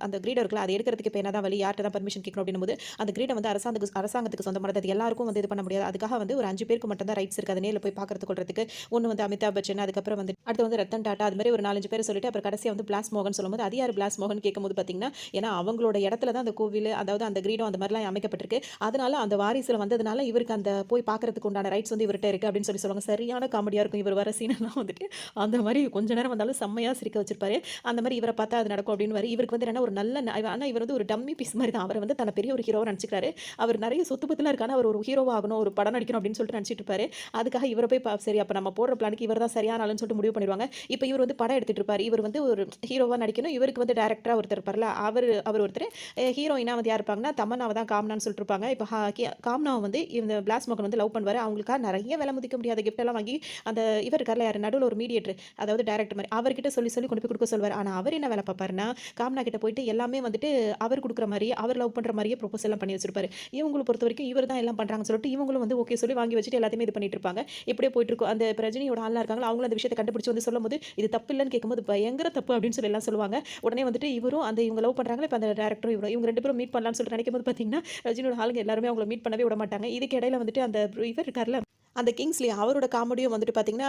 அந்த கிரீடம் இருக்குல்ல, அதை எடுக்கிறதுக்கு இப்போ என்ன தான் வழி, யார்கிட்ட தான் பர்மிஷன் கேட்கணும் அப்படின்னும் அந்த கிரீடம் வந்து அரசாங்கத்துக்கு சொந்தமானது, அது எல்லாருக்கும் வந்து இது பண்ண முடியாது. அதுக்காக வந்து ஒரு 5 பேருக்கு மட்டும் தான் ரைட்ஸ் இருக்குது, அதை நேரில் போய் பார்க்கறது கொள்றதுக்கு. ஒன்று வந்து அமிதாப் பச்சன், அதுக்கப்புறம் வந்து அடுத்து வந்து ரத்தன் டாட்டா, அது மாதிரி ஒரு 4-5 பேர் சொல்லிட்டு அப்புறம் கடைசியாக வந்து பிளாஸ் மோகன் சொல்லும்போது, அது யார் பிளாஸ் மோகன் கேட்கும்போது பார்த்தீங்கன்னா, ஏன்னா அவங்களோட இடத்துல தான் அந்த கோவில், அதாவது அந்த கிரீடம் அந்த மாதிரிலாம் அமைக்கப்பட்டிருக்கு, அதனால அந்த வாரிசில் வந்ததுனால இவருக்கு அந்த போய் பார்க்கறதுக்கு உண்டான ரைட்ஸ் வந்து இவர்கிட்ட டேக் அப்படின்னு சொல்லுவாங்க. சரியான காமெடியாக இருக்கும் இவர் வர சீனெல்லாம் வந்துட்டு. அந்த மாதிரி கொஞ்ச நேரம் வந்தாலும் செம்மையாக சிரிக்க வச்சிருப்பாரு. அந்த மாதிரி இவரை பார்த்தா அது நடக்கும் அப்படின்னு இவருக்கு வந்து என்னன்னா ஒரு நல்ல ஆனால் இவர் வந்து ஒரு டம்மி பீஸ் மாதிரி தான். அவரை வந்து தன்னை பெரிய ஒரு ஹீரோவாக நினச்சிக்கிறாரு. அவர் நிறைய சொத்து பத்துலாம் இருக்கான அவர் ஒரு ஹீரோவாக ஆகணும், ஒரு படம் நடிக்கணும் அப்படின்னு சொல்லிட்டு நினச்சிட்டு இருப்பாரு. அதுக்காக இவரை போய் சரி அப்போ நம்ம போடுற பிளானுக்கு இவர் தான் சரியான ஆளுன்னு சொல்லிட்டு முடிவு பண்ணிடுவாங்க. இப்போ இவர் வந்து படம் எடுத்துட்டு இருப்பாரு. இவர் வந்து ஒரு ஹீரோவாக நடிக்கணும். இவருக்கு வந்து டேரக்டராக ஒருத்தர் இருப்பார்ல, அவர் ஒருத்தர். ஹீரோயினா வந்து யார் இருப்பாங்கன்னா தமன்னாவை தான் காம்னான்னு சொல்லிட்டு இருப்பாங்க. இப்போ காம்னாவை வந்து இந்த பிளாஸ் மோகன் வந்து லவ் பண்ணுவார். அவங்களுக்காக நிறைய விலை மதிக்க முடியாத கிஃப்ட் எல்லாம் வாங்கி அந்த இவர் இருக்கார்ல யார் நடுவில் ஒரு மீடியேட்டர், அதாவது டேரக்டர் மாதிரி அவர்கிட்ட சொல்லி சொல்லி கொண்டு போய் கொடுக்க சொல்வார். ஆனால் அவர் என்ன வேலை பார்ப்பாருன்னா காம்னா கிட்ட போயிட்டு எல்லாமே வந்துட்டு அவர் கொடுக்குற மாதிரி அவர் லவ் பண்ணுற மாதிரியே ப்ரொபோஸ் எல்லாம் பண்ணி வச்சிருப்பாரு. இவங்களை பொறுத்த வரைக்கும் இவர் தான் எல்லாம் பண்ணுறாங்கன்னு சொல்லிட்டு இவங்களும் வந்து ஓகே சொல்லி வாங்கி வச்சுட்டு எல்லாத்தையுமே இது பண்ணிட்டு இருப்பாங்க. இப்படியே போயிட்டு இருக்கும். அந்த ரஜினியோட ஆள்லாம் இருக்காங்க, அவங்களும் அந்த விஷயத்தை கண்டுபிடிச்சு வந்து சொல்லும் போது இது தப்பு இல்லைன்னு கேட்கும்போது பயங்கர தப்பு அப்படின்னு சொல்லி எல்லாம் சொல்லுவாங்க. உடனே வந்துட்டு இவரும் அந்த இவங்க லவ் பண்ணுறாங்களே இப்போ அந்த டேரக்டரும் இவங்க ரெண்டு பேரும் மீட் பண்ணலாம்னு சொல்லிட்டு நினைக்கும் போது பார்த்தீங்கன்னா ரஜினியோட ஆளுங்க எல்லாருமே அவங்கள மீட் பண்ணவே விட மாட்டாங்க. இதுக்கு இடையில வந்துட்டு அந்த இவர் இருக்கார்ல அந்த கிங்ஸ்லி அவரோட காமெடியும் வந்துட்டு பார்த்தீங்கன்னா,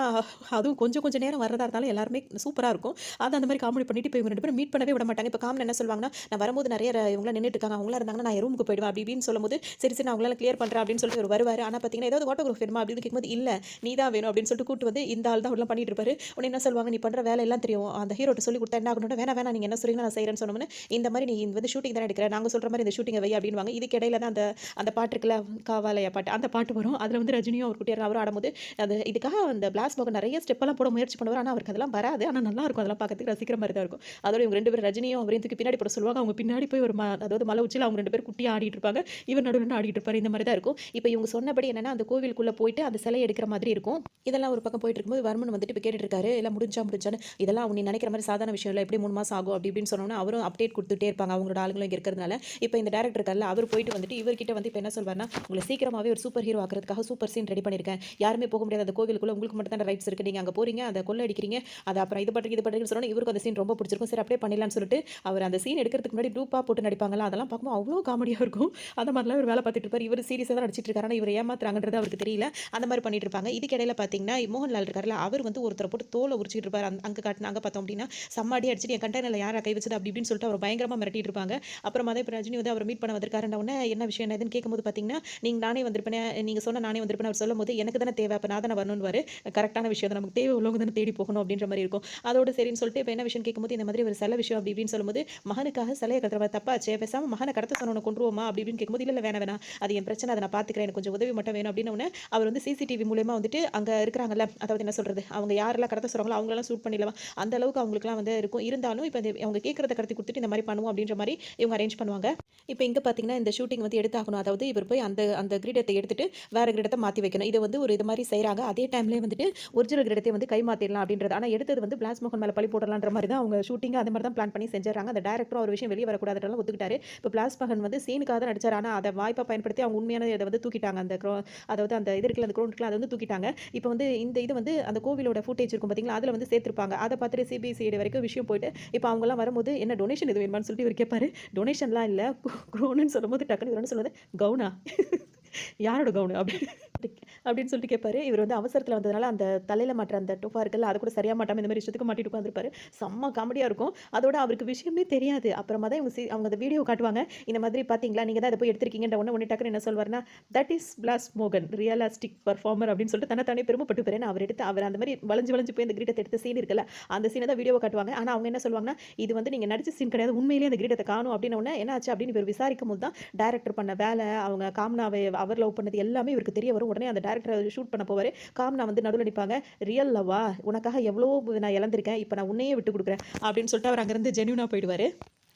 அதுவும் கொஞ்சம் கொஞ்சம் நேரம் வரதா இருந்தாலும் எல்லாருமே சூப்பரா இருக்கும். அது அந்த மாரி காமெடி பண்ணிட்டு இப்போ இவங்க 2 பேரும் மீட் பண்ணவே விட மாட்டாங்க. இப்போ காமன் என்ன சொல்லுவாங்கன்னா, நான் வரும்போது நிறைய இவங்கலாம் நின்னுட்டு இருக்காங்க. அவங்களா இருந்தாங்கன்னா நான் என் ரூமுக்கு போயிடுவேன் அப்படி இப்படின்னு சொல்லும்போது, சரி சரி நான் அவங்களால கிளியர் பண்றேன் அப்படின்னு சொல்லிட்டு இவர் வருவாரு. ஆனா பார்த்தீங்கன்னா, ஏதாவது ஆட்டோகிராஃப் வேணுமா அப்படின்னு கேட்கும்போது, இல்ல நீ தான் வேணும் அப்படின்னு சொல்லிட்டு கூட்டு வந்து இந்த ஆள் தான் அப்படிலாம் பண்ணிட்டு இருப்பாரு. உடனே என்ன சொல்லுவாங்க, நீ பண்ற வேலை எல்லாம் தெரியும். அந்த ஹீரோட்ட சொல்லி கொடுத்தா என்ன ஆகணும்னா, வேணா வேணா நீங்க என்ன சொல்றீங்களோ நான் செய்றேன்னு சொன்னோம்னே, இந்த மாதிரி நீ வந்து ஷூட்டிங் தானே எடுக்கிற. நாங்க சொல்ற மாதிரி இந்த ஷூட்டிங்கை வை அப்படின்னுவாங்க. இதுக்கு இடையில தான் அந்த அந்த பாட்டு இருக்குல்ல, காவாலயா பாட்டு. அந்த பாட்டு வரும். அதுல வந்து ரஜினியும் அவர் குட்டியாரும் அவரும் ஆடும்போது அது இதுக்காக அந்த பிளாஸ் மோகன் நிறைய ஸ்டெப்பெல்லாம் போட முயற்சி பண்ணுவார். ஆனால் அவருக்கு அதெல்லாம் வராது. ஆனால் நல்லா இருக்கும். அதெல்லாம் பார்க்கறதுக்கு ரசிக்கிற மாதிரி தான் இருக்கும். அதோட இவங்க 2 பேரும் ரஜினியும் அவரையும் தூக்கி பின்னாடி போட சொல்லுவாங்க. அவங்க பின்னாடி போய் ஒரு அதாவது மலை உச்சியில் அவங்க 2 பேரும் குட்டியா ஆடிட்டு இருப்பாங்க. இவர் நடுவில் ஆடிட்டு இருப்பாரு. இந்த மாதிரி தான் இருக்கும். இப்போ இவங்க சொன்னபடி என்னன்னா அந்த கோவிலுக்குள்ள போயிட்டு அந்த சிலையை எடுக்கிற மாதிரி இருக்கும். இதெல்லாம் ஒரு பக்கம் போயிட்டு இருக்கும்போது வர்மன் வந்துட்டு இப்போ கேட்டுட்டு இருக்காரு. எல்லாம் முடிஞ்சான்னு இதெல்லாம் நீ நினைக்கிற மாதிரி சாதாரண விஷயம் இல்லை. எப்படி 3 மாசம் ஆகும் அப்படி இப்படின்னு சொன்னோன்னா அவரும் அப்டேட் கொடுத்துட்டே இருப்பாங்க. அவங்களோட ஆளுங்களும் இங்கே இருக்கிறதுனால இப்போ இந்த டேரக்டர் இருக்கார்ல அவர் போயிட்டு வந்துட்டு இவர்கிட்ட வந்து இப்போ என்ன சொல்வார்னா, உங்களை சீக்கிரமாகவே ஒரு சூப்பர் ஹீரோ ஆக்கிறதுக்காக சூப்பர் சீன் ரெடி பண்ணியிருக்கேன். யாருமே போக முடியாத அந்த கோவிலுக்குள்ள உங்களுக்கு மட்டும் தான் ரைட்ஸ் இருக்கு. நீங்க அங்க போறீங்க, அதை கொள்ளை அடிக்கிறீங்க, அதை அப்புறம் இது பண்றீங்கன்னு சொன்னா இவருக்கு அந்த சீன் ரொம்ப பிடிச்சிருக்கும். சரி அப்படியே பண்ணிடலாம்னு சொல்லிட்டு அவர் அந்த சீன் எடுக்கிறதுக்கு முன்னாடி குரூப்பா போட்டு நடிப்பாங்களா, அதெல்லாம் பார்க்கும்போது அவ்வளோ காமெடியா இருக்கும். அந்த மாதிரிலாம் இவர் வேலை பார்த்துட்டு இருப்பார். இவர் சீரியஸாக தான் நடிச்சிட்டு இருக்காரு. ஆனால் இவர் ஏமாத்துறாங்கன்றது அவருக்கு தெரியல. அந்த மாதிரி பண்ணிட்டு இருப்பாங்க. இதுக்கு இடையில பார்த்தீங்கன்னா மோகன்லால் இருக்காருல்ல, அவர் வந்து ஒருத்தரை போட்டு தோலை உரிச்சிட்டு இருப்பார். அங்க காட்டினா அங்கே பார்த்தோம் அப்படின்னா செம்மாடி அடிச்சுட்டு என் கண்டெய்னர்ல யாரா கை வச்சது அப்படி இப்படின்னு சொல்லிட்டு அவர் பயங்கரமா மிரட்டிட்டு இருப்பாங்க. அப்புறமா தான் இப்போ ரஜினி வந்து அவர் மீட் பண்ண வந்திருக்காருன்ற உடனே என்ன விஷயம் என்னதுன்னு கேட்கும்போது பார்த்தீங்கன்னா, நீங்க நானே வந்திருப்பேன், நீங்க சொன்ன நானே வந்திருப்பேன் அவர் சொல்லும் போது எனக்கு தானே தேவை, அப்போ நான் தானே வரணும்னு கரெக்டான விஷயம் தான், நமக்கு தேவை உள்ளவங்க தானே தேடி போகணும் அப்படின்ற மாதிரி இருக்கும். அதோட சரின்னு சொல்லிட்டு இப்போ என்ன விஷயம் கேட்கும்போது இந்த மாதிரி ஒரு சில விஷயம் அப்படி இப்படின்னு சொல்லும்போது மகனுக்காக சிலையை கடத்துற தப்பாச்சே, பேசாம மகனை கடத்த சொன்னவனை கொண்டுருவோமா அப்படி இப்படின்னு கேட்கும்போது இல்லை வேணாம் அது என் பிரச்சனை, அதை நான் பார்த்துக்கிறேன், எனக்கு கொஞ்சம் உதவி மட்டும் வேணும் அப்படின்னு அவர் வந்து சிசிடிவி மூலமா வந்துட்டு அங்கே இருக்கிறாங்கல்ல, அதாவது என்ன சொல்றது, அவங்க யாரெல்லாம் கடத்த சொல்கிறாங்களோ அவங்களெல்லாம் ஷூட் பண்ணிடலாம். அந்த அளவுக்கு அவங்களுக்குலாம் வந்து இருக்கும். இருந்தாலும் இப்போ அவங்க கேட்கறத கடத்தி கொடுத்துட்டு இந்த மாதிரி பண்ணுவோம் அப்படின்ற மாதிரி இவங்க அரேஞ்ச் பண்ணுவாங்க. இப்போ இங்கே பார்த்தீங்கன்னா இந்த ஷூட்டிங் வந்து எடுத்தாகணும். அதாவது இவர் போய் அந்த அந்த கிரீடத்தை எடுத்துட்டு வேற கிரீடத்தை மாற்றி வைக்கணும். இது வந்து ஒரு இது மாதிரி செய்கிறாங்க. அதே டைம்லேயே வந்துட்டு ஒரிஜினல் கிரீடத்தை வந்து கை மாற்றிடலாம் அப்படின்றது. ஆனால் எடுத்தது வந்து பிளாஸ் மோகன் மேலே பழி போடலான்ற மாதிரி தான் அவங்க ஷூட்டிங் அது மாதிரி தான் பிளான் பண்ணி செஞ்சாங்க. அந்த டேரக்டரும் ஒரு விஷயம் வெளியே வரக்கூடாதுன்றலாம் ஒத்துக்கிட்டாரு. இப்போ பிளாஸ் மோகன் வந்து சீனுக்காக தான் நடிச்சார். ஆனால் அதை வாய்ப்பை பயன்படுத்தி அவங்க உண்மையான இதை வந்து தூக்கிட்டாங்க. அந்த அதாவது அந்த இது இருக்குல்ல, அந்த க்ரௌண்ட் இருக்குல்ல, அதை வந்து தூக்கிட்டாங்க. இப்போ வந்து இந்த இது வந்து அந்த கோவிலோட ஃபுட்டேஜ் இருக்கும் பார்த்தீங்களா, அதில் வந்து சேர்த்துருப்பாங்க. அதை பார்த்துட்டு சிபிசிஐடி வரைக்கும் விஷயம் போயிட்டு இப்போ அவங்கலாம் வரும்போது என்ன டொனேஷன் இது வேணுமான்னு சொல்லிட்டு இவர் கேட்பாரு. டொனேஷன்லாம் இல்லை, க்ரோனுன்னு சொல்லும்போது டக்குன்னு இவர் சொல்லுவது கவுனா யாரோட கவுனு அப்படின்னு சொல்லிட்டு கேட்பாரு. இவர் வந்து அவசரத்தில் வந்ததுனால அந்த தலையில் மாட்டுற அந்த டோஃபா இருக்குல்ல, அது கூட சரியாக மாட்டாமல் இந்த மாதிரி விஷயத்துக்கு மாட்டிட்டு உட்காந்துருப்பாரு. செம்ம காமெடியாக இருக்கும். அதோட அவருக்கு விஷயமே தெரியாது. அப்புறமா தான் அவங்க அந்த வீடியோ காட்டுவாங்க. இந்த மாதிரி பார்த்தீங்களா, நீங்கள் தான் அதை போய் எடுத்திருக்கீங்கன்ற உடனே டக்குன்னு என்ன சொல்வார்னா, தட் இஸ் பிளாஸ் மோகன் ரியலிஸ்டிக் பர்ஃபார்மர் அப்படின்னு சொல்லிட்டு தன்னை பெருமைப்பட்டு போறேன். அவர் அந்த மாதிரி வளைஞ்சு போய் அந்த கிரீடத்தை எடுத்த சீன் இருக்குல்ல, அந்த சீனை தான் வீடியோவை காட்டுவாங்க. ஆனால் அவங்க என்ன சொல்லுவாங்கன்னா, இது வந்து நீங்கள் நடிச்ச சீன் கிடையாது, உண்மையிலேயே அந்த கிரீடத்தை காணும் அப்படின்னு உடனே என்ன ஆச்சு அப்படின்னு இவர் விசாரிக்கும் போது தான் டைரக்டர் பண்ண வேலை, அவங்க காம்னாவை அவர் லவ் பண்ணது எல்லாமே இவருக்கு தெரிய வரும். உடனே அந்த டைரக்டர் ஷூட் பண்ண போவாரு. காம்னா வந்து நடுவில் நிற்பாங்க. ரியல் லவ்வா, உனக்காக எவ்வளோ நான் இழந்திருக்கேன், இப்போ நான் உன்னையே விட்டு கொடுக்குறேன் அப்படின்னு சொல்லிட்டு அவர் அங்கேருந்து ஜென்யூனாக போயிடுவார்.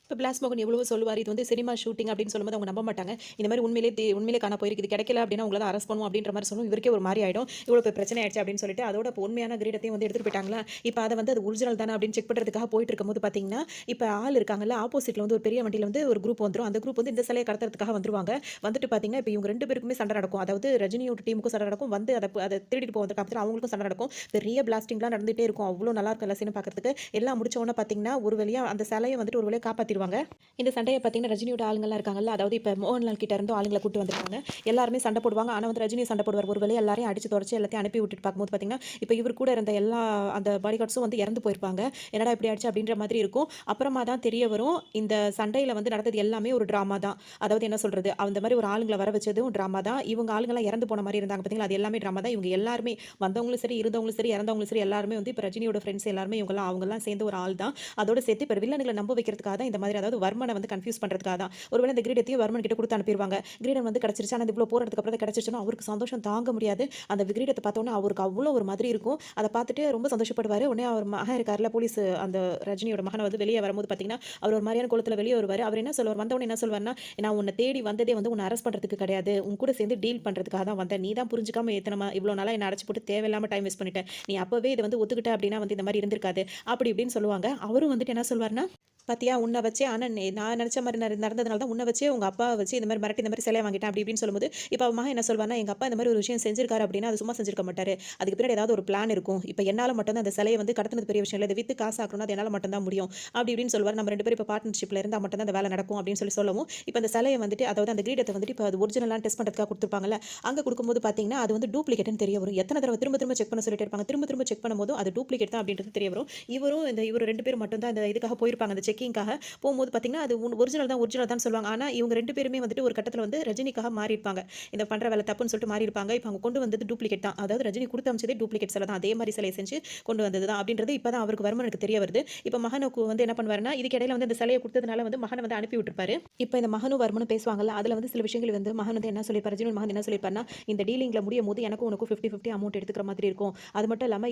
இப்போ பிளாஸ் மோகன் எவ்வளவோ சொல்லுவார், இது வந்து சினிமா ஷூட்டிங் அப்படின்னு சொல்லும்போது அவங்க நம்ப மாட்டாங்க. இந்த மாதிரி உண்மையிலே காண போயிருக்கு, இது கிடைக்கல அப்படின்னா உங்களை தான் அரெஸ்ட் பண்ணுவோம் அப்படின்ற மாதிரி சொல்லுவோம். இவருக்கே ஒரு மாதிரி ஆகிடும், இவ்வளோ போய் பிரச்சனை ஆயிடுச்சு அப்படின்னு சொல்லிட்டு. அதோட உண்மையான கிரீடத்தையும் வந்து எடுத்துகிட்டு போயிட்டாங்களா. இப்போ அதை வந்து அது ஒரிஜினல் தானே அப்படின்னு செக் பண்ணுறதுக்காக போயிட்டு இருக்கும்போது பார்த்தீங்கன்னா, இப்போ ஆள் இருக்காங்கல்ல, ஆப்போசிட்டில் வந்து ஒரு பெரிய வண்டியில் வந்து ஒரு குரூப் வந்துடும். அந்த குரூப் வந்து இந்த சிலையை கடத்துறதுக்காக வந்துருவாங்க. வந்துட்டு பார்த்தீங்கன்னா இப்போ இவங்க 2 பேருக்குமே சண்டை நடக்கும். அதாவது ரஜினியோட டீமுக்கும் சண்டை நடக்கும், வந்து அதை திருடிட்டு போகிற காலத்தில் அவங்களுக்கும் சண்டை நடக்கும். பெரிய பிளாஸ்டிங்லாம் நடந்துகிட்டே இருக்கும். அவ்வளோ நல்லா இருக்கும் எல்லா சீனும் பார்க்கறதுக்கு. எல்லாம் முடிச்ச உடனே பார்த்தீங்கன்னா ஒரு வழியாக அந்த சிலையை வந்துட்டு ஒரு வழியாக காப்பாற்றிடுவாங்க. நிறுத்திடுவாங்க. இந்த சண்டைய பார்த்தீங்கன்னா, ரஜினியோட ஆளுங்கலாம் இருக்காங்கல்ல, அதாவது இப்ப மோகன்லால் கிட்ட இருந்தும் ஆளுங்கள கூட்டு வந்திருக்காங்க. எல்லாருமே சண்டை போடுவாங்க. ஆனா வந்து ரஜினியும் சண்டை போடுவார். ஒரு வேளை எல்லாரையும் அடிச்சு தொரச்சு எல்லாத்தையும் அனுப்பி விட்டுட்டு பார்க்கும்போது பார்த்தீங்கன்னா, இப்ப இவர் கூட இருந்த எல்லா அந்த பாடிகார்ட்ஸும் வந்து இறந்து போயிருப்பாங்க. என்னடா இப்படி ஆயிடுச்சு அப்படின்ற மாதிரி இருக்கும். அப்புறமா தான் தெரிய வரும், இந்த சண்டையில வந்து நடந்தது எல்லாமே ஒரு ட்ராமா தான். அதாவது என்ன சொல்றது, அந்த மாரி ஒரு ஆளுங்கள வர வச்சதும் ட்ராமா தான். இவங்க ஆளுங்கலாம் இறந்து போன மாரி இருந்தாங்க பார்த்தீங்களா, அது எல்லாமே ட்ராமா தான். இவங்க எல்லாருமே வந்தவங்களும் சரி, இருந்தவங்களும் சரி, இறந்தவங்களும் சரி எல்லாருமே வந்து இப்ப ரஜினியோட ஃப்ரெண்ட்ஸ் எல்லாருமே இவங்கலாம் அவங்கலாம் சேர்ந்த ஒரு ஆள் தான். அதோட சேர்த்து இப்ப வில்லனுங்கள நம்ப வைக்கிறதுக்காக தான் இந்த மாதிரி, அதாவது வர்மன வந்து கன்ஃப்யூஸ் பண்றதுக்காக தான். ஒருவேளை இந்த கிரீடத்தையும் வர்மன் கிட்ட குடுத்து அனுப்பிருவாங்க. கிரீடம் வந்து கிடைச்சிருச்சு. ஆனா இவ்ளோ போராட்டத்துக்கு அப்புறம் தான் கிடைச்சிருச்சுன்னா, அவருக்கு சந்தோஷம் தாங்க முடியாது. அந்த கிரீடத்த பார்த்தோனே அவருக்கு அவ்ளோ ஒரு மாதிரி இருக்கும். அத பார்த்துட்டு ரொம்ப சந்தோஷப்படுவாரு. உடனே அவர் மகன் இருக்கார்ல போலீஸ், அந்த ரஜினியோட மகன் வந்து வெளிய வரும்போது பார்த்தீங்கன்னா, அவர் ஒரு மாரியான கோலத்துல வெளிய வருவாரு. அவர் என்ன சொல்லுவார், வந்தவுடனே என்ன சொல்வார்ன்னா, "நான் உன்ன தேடி வந்ததே வந்து உன்ன அரெஸ்ட் பண்றதுக்கு கிடையாது. உன் கூட சேர்ந்து டீல் பண்றதுக்காக தான் வந்தேன். நீ தான் புரிஞ்சுக்காம இவ்ளோ நாளா என்ன அடைச்சு போட்டு தேவையில்லாம டைம் வேஸ்ட் பண்ணிட்ட. நீ அப்பவே இத வந்து ஒத்துக்கிட்ட அப்டின்னா வந்து இந்த மாரி இருந்திருக்காது." அப்படி இப்படின்னு சொல்லுவாங்க. அவரும் வந்துட்டு என்ன சொல்வார்ன்னா, "பாத்தியா உன்ன வச்சே, ஆனா நான் நெனச்ச மாரி நடந்ததுனால தான் உன்ன வச்சே உங்க அப்பாவ வச்சு இந்த மாரி மிரட்டி இந்த மாரி சிலைய வாங்கிட்டேன்." அப்படி இப்படின்னு சொல்லும்போது, இப்ப அவன் மகன் என்ன சொல்வான்னா, "எங்க அப்பா இந்த மாரி ஒரு விஷயம் செஞ்சிருக்காரு அப்படின்னா, அது சும்மா செஞ்சிருக்க மாட்டாரு. அதுக்கு பின்னாடி ஏதாவது ஒரு பிளான் இருக்கும். இப்ப என்னால மட்டும் தான் அந்த சிலைய வந்து கடத்துனது பெரிய விஷயம் இல்ல. இத வித்து காசு ஆக்கணும்னா அது என்னால மட்டும் தான் முடியும்." அப்படி இப்படின்னு சொல்லுவாரு. நம்ம 2 பேரும் இப்ப பார்ட்னர்ஷிப்ல இருந்தா மட்டும் தான் அந்த வேலை நடக்கும் அப்படின்னு சொல்லவும், இப்ப அந்த சிலைய வந்துட்டு, அதாவது அந்த கிரீடத்த வந்துட்டு இப்ப அது ஒரிஜினலான்னு டெஸ்ட் பண்றதுக்காக குடுத்துருப்பாங்கல்ல, அங்க குடுக்கும்போது பார்த்தீங்கன்னா, அது வந்து டூப்ளிகேட்ன்னு தெரிய வரும். எத்தன தடவ திரும்ப திரும்ப செக் பண்ண சொல்லிட்டே இருப்பாங்க. திரும்ப திரும்ப செக் பண்ணும்போதும் அது டூப்ளிகேட் தான் அப்படின்றது தெரிய வரும். இவரு 2 பேரும் மட்டும் தான் இந்த இதுக்காக போயிருப்பாங்க. அந்த செக்கிங்காக போம்போது பார்த்தீங்கன்னா, அது ஒரிஜினல் தான் சொல்லுவாங்க. ஆனா இவங்க 2 பேருமே வந்துட்டு ஒரு கட்டத்தில வந்து ரஜினிக்காக மாறியிருப்பாங்க. இந்த பண்ற வேலை தப்புன்னு சொல்லிட்டு மாறியிருப்பாங்க. இப்ப அவங்க கொண்டு வந்தது டூப்ளிகேட் தான். அதாவது ரஜினி குடுத்து அனுப்பிச்சதே டூப்ளிகேட் சிலை தான். அதே மாரி சிலைய செஞ்சு கொண்டு வந்தது தான் அப்படின்றது இப்ப தான் அவருக்கு வர்மனுக்கு தெரிய வருது. இப்ப மகனுக்கு வந்து என்ன பண்ணுவாருன்னா, இதுக்கு இடையில வந்து இந்த சிலைய குடுத்ததுனால வந்து மகன வந்து அனுப்பி விட்டுருப்பாரு. இப்ப இந்த மகனும் வர்மனும் பேசுவாங்கல்ல, அதுல வந்து சில விஷயங்கள் வந்து மகன் வந்து என்ன சொல்லியிருப்பாரு, ரஜினியோட மகன் என்ன சொல்லியிருப்பாருன்னா, இந்த டீலிங்ல முடியும்போது எனக்கும் உனக்கும் 50, 50 அமௌண்ட் எடுத்துக்கிற மாதிரி இருக்கும். அது மட்டும் இல்லாம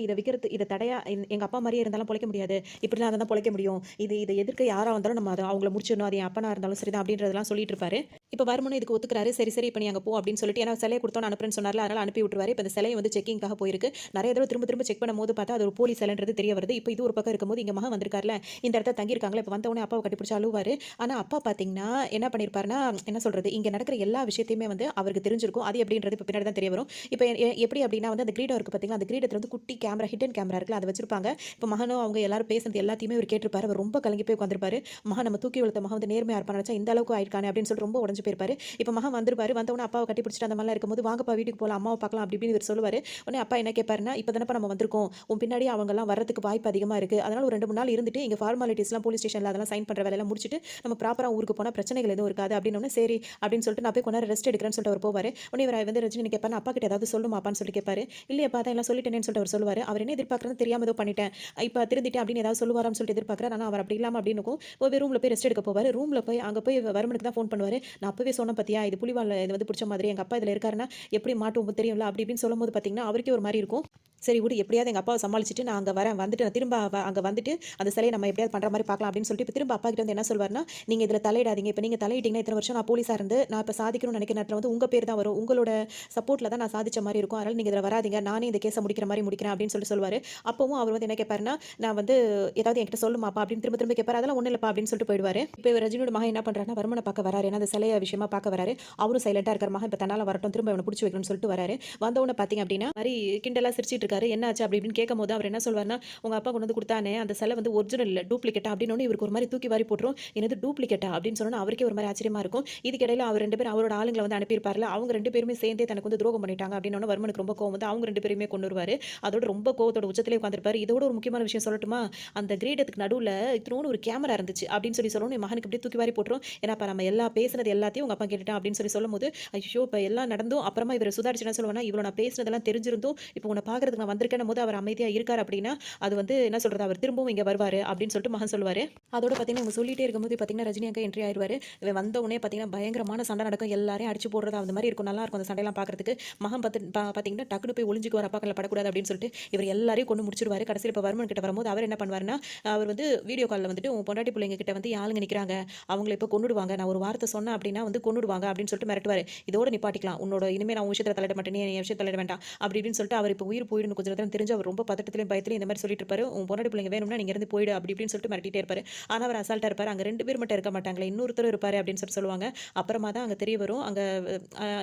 இத தடையா எங்க அப்பா மாரியே இருந்தாலும் பொழைக்க முடியாது. இப்படிலாம் இருந்தா தான் பொழைக்க முடியும். இத எதிர்க்க யாரா வந்தாலும் நம்ம அவங்கள முடிச்சிடணும். அது என் அப்பனா இருந்தாலும் சரிதான் அப்படின்றதெல்லாம் சொல்லிட்டு இருப்பாரு. இப்ப வருமனும் இதுக்கு ஒத்துக்கிறாரு. சரி, சரி இப்ப நீ அங்க போ அப்படின்னு சொல்லிட்டு, ஏன்னா சிலைய குடுத்தோனே அனுப்புறேன்னு சொன்னார்ல, அதனால அனுப்பி விட்டுருவாரு. இப்ப இந்த சிலைய வந்து செக்கிங்காக போயிருக்கு. நெறைய தடவ திரும்ப திரும்ப செக் பண்ணும்போது பார்த்தா, அது ஒரு போலி சிலைன்றது தெரிய வருது. இப்ப இது ஒரு பக்கம் இருக்கும்போது, இங்க மகன் வந்திருக்கார்ல, இந்த இடத்துல தங்கியிருக்காங்கல்ல, இப்ப வந்தவுடனே அப்பாவ கட்டிப்பிடிச்சு அழுவாரு. ஆனா அப்பா பார்த்தீங்கன்னா, என்ன பண்ணியிருப்பாருன்னா, என்ன சொல்றது, இங்க நடக்கிற எல்லா விஷயத்தையுமே வந்து அவருக்கு தெரிஞ்சிருக்கும். அது எப்படின்றது இப்ப பின்னாடி தான் தெரிய வரும். இப்ப எப்படி அப்படின்னா வந்து அந்த கிரீடம் இருக்கு பார்த்தீங்களா, அந்த கிரீடத்துல வந்து குட்டி கேமரா, ஹிட்டன் கேமரா இருக்குல்ல, அத வச்சிருப்பாங்க. இப்ப மகனும் அவங்க எல்லாரும் பேசுனது எல்லாத்தையுமே இவரு கேட்டிருப்பாரு. அவர் ரொம்ப கலங்கி போய் உட்கார்ந்திருப்பாரு. மகன் நம்ம தூக்கி வளர்த்த மகன் வந்து நேர்மையா இருப்பான்னு நெனச்சா இந்த அளவுக்கு ஆயிருக்கானே அப்படின்னு சொல்லிட்டு ரொம்ப உடைஞ்சு போயிருப்பாரு. இப்ப மகன் வந்திருப்பாரு. வந்தவுடனே அப்பாவ கட்டி பிடிச்சுட்டு அந்த மாரிலாம் இருக்கும்போது, வாங்கப்பா வீட்டுக்கு போலாம், அம்மாவ பார்க்கலாம் அப்படி இப்படின்னு இவரு சொல்லுவாரு. உடனே அப்பா என்ன கேட்பாருன்னா, இப்ப தானப்பா நம்ம வந்திருக்கோம். உன் பின்னாடி அவங்கலாம் வரதுக்கு வாய்ப்பு அதிகமா இருக்கு. அதனால ஒரு 2, 3 நாள் இருந்துட்டு இங்க ஃபார்மாலிட்டீஸ்லாம் போலீஸ் ஸ்டேஷன்ல அதெல்லாம் சைன் பண்ற வேலையெல்லாம் முடிச்சுட்டு, நம்ம ப்ராப்பரா ஊருக்கு போனா பிரச்சனைகள் எதுவும் இருக்காது அப்படின்னோனே, சரி அப்படின்னு சொல்லிட்டு நான் போய் கொஞ்ச நேரம் ரெஸ்ட் எடுக்கிறேன்னு சொல்லிட்டு அவரு போவாரு. உடனே இவரு வந்து ரஜினி கேட்பாருன்னா, அப்பா கிட்ட ஏதாவது சொல்லுமா அப்பான்னு சொல்லிட்டு கேட்பாரு. இல்லையப்பா அதான் எல்லாம் சொல்லிட்டேனேன்னு சொல்லிட்டு அவரு சொல்லுவாரு. அவர் என்ன எதிர்பார்க்குறாருன்னு தெரியாம ஏதோ பண்ணிட்டேன். இப்ப திருந்திட்டேன் அப்படின்னு ஏதாவது சொல்லுவாரான்னு சொல்லிட்டு எதிர்பார்க்குறாரு. ஆனா அவர் அப்படி இல்லாம அப்படின்னுக்கும் போய் ரூம்ல போய் ரெஸ்ட் எடுக்க போவாரு. ரூம்ல போய் அங்க போய் வருமனுக்கு தான் ஃபோன் பண்ணுவாரு. நான் அப்பவே சொன்னேன் பாத்தியா, இது புலிவால்ல இது வந்து புடிச்ச மாதிரி எங்க அப்பா இதுல இருக்காருன்னா எப்படி மாட்டுவோம் தெரியும்ல அப்படி இப்படின்னு சொல்லும்போது பார்த்தீங்கன்னா, அவருக்கே ஒரு மாரி இருக்கும். சரி விடு எப்படியாவது எங்க அப்பாவ சமாளிச்சுட்டு நான் அங்க வரேன். வந்துட்டு நான் திரும்ப அங்க வந்துட்டு அந்த சிலைய நம்ம எப்படியாவது பண்ற மாரி பார்க்கலாம் அப்படின்னு சொல்லிட்டு, இப்ப திரும்ப அப்பா கிட்ட வந்து என்ன சொல்வாருன்னா, நீங்க இதுல தலையிடாதீங்க. இப்ப நீங்க தலையிட்டீங்கன்னா இத்தன வருஷம் நான் போலீஸா இருந்து நான் இப்ப சாதிக்கணும்னு நினைக்கிற நேரத்துல வந்து உங்க பேர் தான் வரும். உங்களோட சப்போர்ட்ல தான் நான் சாதிச்ச மாரி இருக்கும். அதனால நீங்க இதுல வராதீங்க. நானே இந்த கேஸ முடிக்கிற மாரி முடிக்கிறேன் அப்படின்னு சொல்லுவாரு. அப்பவும் அவர் வந்து என்ன கேட்பாருன்னா, நான் வந்து ஏதாவது என்கிட்ட சொல்லுமாப்பா அப்படின்னு திரும்ப திரும்ப கேட்பாரு. அதெல்லாம் ஒண்ணும் இல்லப்பா அப்படின்னு சொல்லிட்டு போயிடுவாரு. இப்ப இவர் ரஜினியோட மகன் என்ன பண்றாருன்னா, வர்மன பார்க்க வராரு. ஏன்னா அந்த சிலைய விஷயமா பார்க்க வராரு. அவரும் சைலன்ட்டா இருக்காரு. மகன் இப்ப தன்னால வரட்டும். திரும்ப இவன புடிச்சு வைக்கணும்னு சொல்லிட்டு வராரு. வந்தவுடனே பார்த்தீங்க அப்படின்னா, மாரி கிண்டலா சிரிச்சிட்டு இருக்காரு. என்ன ஆச்சு அப்படி இப்படின்னு கேட்கும்போது அவர் என்ன சொல்வாருன்னா, உங்க அப்பா கொண்டு வந்து குடுத்தானே அந்த சிலை வந்து ஒரிஜினல் இல்ல டூப்ளிகேட்டா அப்படின்னோனே இவருக்கு ஒரு மாரி தூக்கி வாரி போட்டுரும். என்னது டூப்ளிகேட்டா அப்படின்னு சொன்னோனே அவருக்கே ஒரு மாரி ஆச்சரியமா இருக்கும். இதுக்கு இடையில அவர் 2 பேரும் அவரோட ஆளுங்கள வந்து அனுப்பியிருப்பார்ல. அவங்க 2 பேருமே சேர்ந்தே தனக்கு வந்து துரோகம் பண்ணிட்டாங்க அப்படின்னோனே வர்மனுக்கு ரொம்ப கோவம் வந்து அவங்க 2 பேரையுமே கொன்னுருவாரு. அதோட ரொம்ப கோவத்தோட உச்சத்திலே உட்கார்ந்திருப்பாரு. இதோட ஒரு முக்கியமான விஷயம் சொல்லட்டுமா? அந்த கிரீடத்துக்கு நடுவுல இத்துணூண்டு ஒரு கேமரா இருந்துச்சு அப்படின்னு சொல்லவும் என் மகனுக்கு அப்படியே தூக்கி வாரி போட்டுரும். ஏன்னா அப்ப நம்ம பேசினது எல்லாத்தையும் உங்க அப்பா கேட்டுட்டான் அப்படின்னு சொல்லும்போது, ஐயோ! இப்ப எல்லாம் நடந்தும் அப்புறமா இவரு சுதாரிச்சு என்ன சொல்லுவார்ன்னா, இவ்வளோ நான் பேசினதெல்லாம் தெரிஞ்சிருந்தும், இப்போ உன்ன பார்க்கறதுக்கு நான் வந்திருக்கேன்னும்போது அவர் அமைதியா இருக்காரு அப்படின்னா, அது வந்து என்ன சொல்றது, அவர் திரும்பவும் இங்க வருவாரு அப்படின்னு சொல்லிட்டு மகன் சொல்லுவாரு. அதோட பார்த்தீங்கன்னா, இவங்க சொல்லிட்டே இருக்கும்போது பார்த்தீங்கன்னா, ரஜினி அங்க என்ட்ரி ஆயிருவாரு. இவன் வந்த உடனே பார்த்தீங்கன்னா, பயங்கரமான சண்டை நடக்கும். எல்லாரையும் அடிச்சு போடுறது அந்த மாரி இருக்கும். நல்லாருக்கும் அந்த சண்டையெல்லாம் பார்க்கறதுக்கு. மகன் பார்த்தீங்கன்னா, டக்குனு போய் ஒளிஞ்சுக்குவாரு. அப்பா கண்ல படக்கூடாது அப்படின்னு சொல்லிட்டு, இவர் எல்லாரையும் கொன்னு முடிச்சுருவாரு. கடைசியில இப்ப வர்மன் கிட்ட வரும்போது அவர் என்ன பண்ணுவாருன்னா, அவர் வந்து வீடியோ கால்ல வந்துட்டு, உன் பொண்டாட்டி புள்ளைங்க கிட்ட வந்து என் ஆளுங்க நிக்கிறாங்க. அவங்கள இப்ப கொன்னுடுவாங்க. நான் ஒரு வார்த்தை சொன்னேன் அப்படின்னா வந்து கொன்னுடுவாங்க அப்படின்னு சொல்லிட்டு மிரட்டுவாரு. இதோட நிப்பாட்டிக்கலாம். இனிமே நான் உன் விஷயத்துல தலையிட மாட்டேன். நீ என் விஷயத்துல தலையிட வேண்டாம். அப்படி இப்படின்னு சொல்லிட்டு அவர் இப்ப உயிர் போயிடும் போயிடணும் கொஞ்சம் நேரம் தெரிஞ்சு அவர் ரொம்ப பதட்டத்திலையும் பயத்திலையும் இந்த மாதிரி சொல்லிட்டு இருப்பாரு. உன் பொண்டாட்டி பிள்ளைங்க வேணும்னா நீங்க இருந்து போயிடு அப்படி இப்படின்னு சொல்லிட்டு மிரட்டிட்டே இருப்பாரு. ஆனா அவர் அசால்ட்டா இருப்பாரு. அங்க 2 பேர் மட்டும் இருக்க மாட்டாங்களே, இன்னொருத்தர் இருப்பாரு அப்படின்னு சொல்லுவாங்க. அப்புறமா தான் அங்க தெரிய வரும். அங்க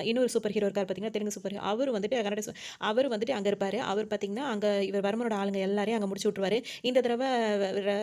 இன்னொரு சூப்பர் ஹீரோ இருக்காரு பார்த்தீங்கன்னா, தெலுங்கு சூப்பர் ஹீரோ. அவரு வந்துட்டு அவரு வந்துட்டு அங்க இருப்பாரு. அவர் பார்த்தீங்கன்னா, அங்க இவர் வர்மனோட ஆளுங்க எல்லாரையும் அங்க முடிச்சு விட்டுருவாரு. இந்த தடவ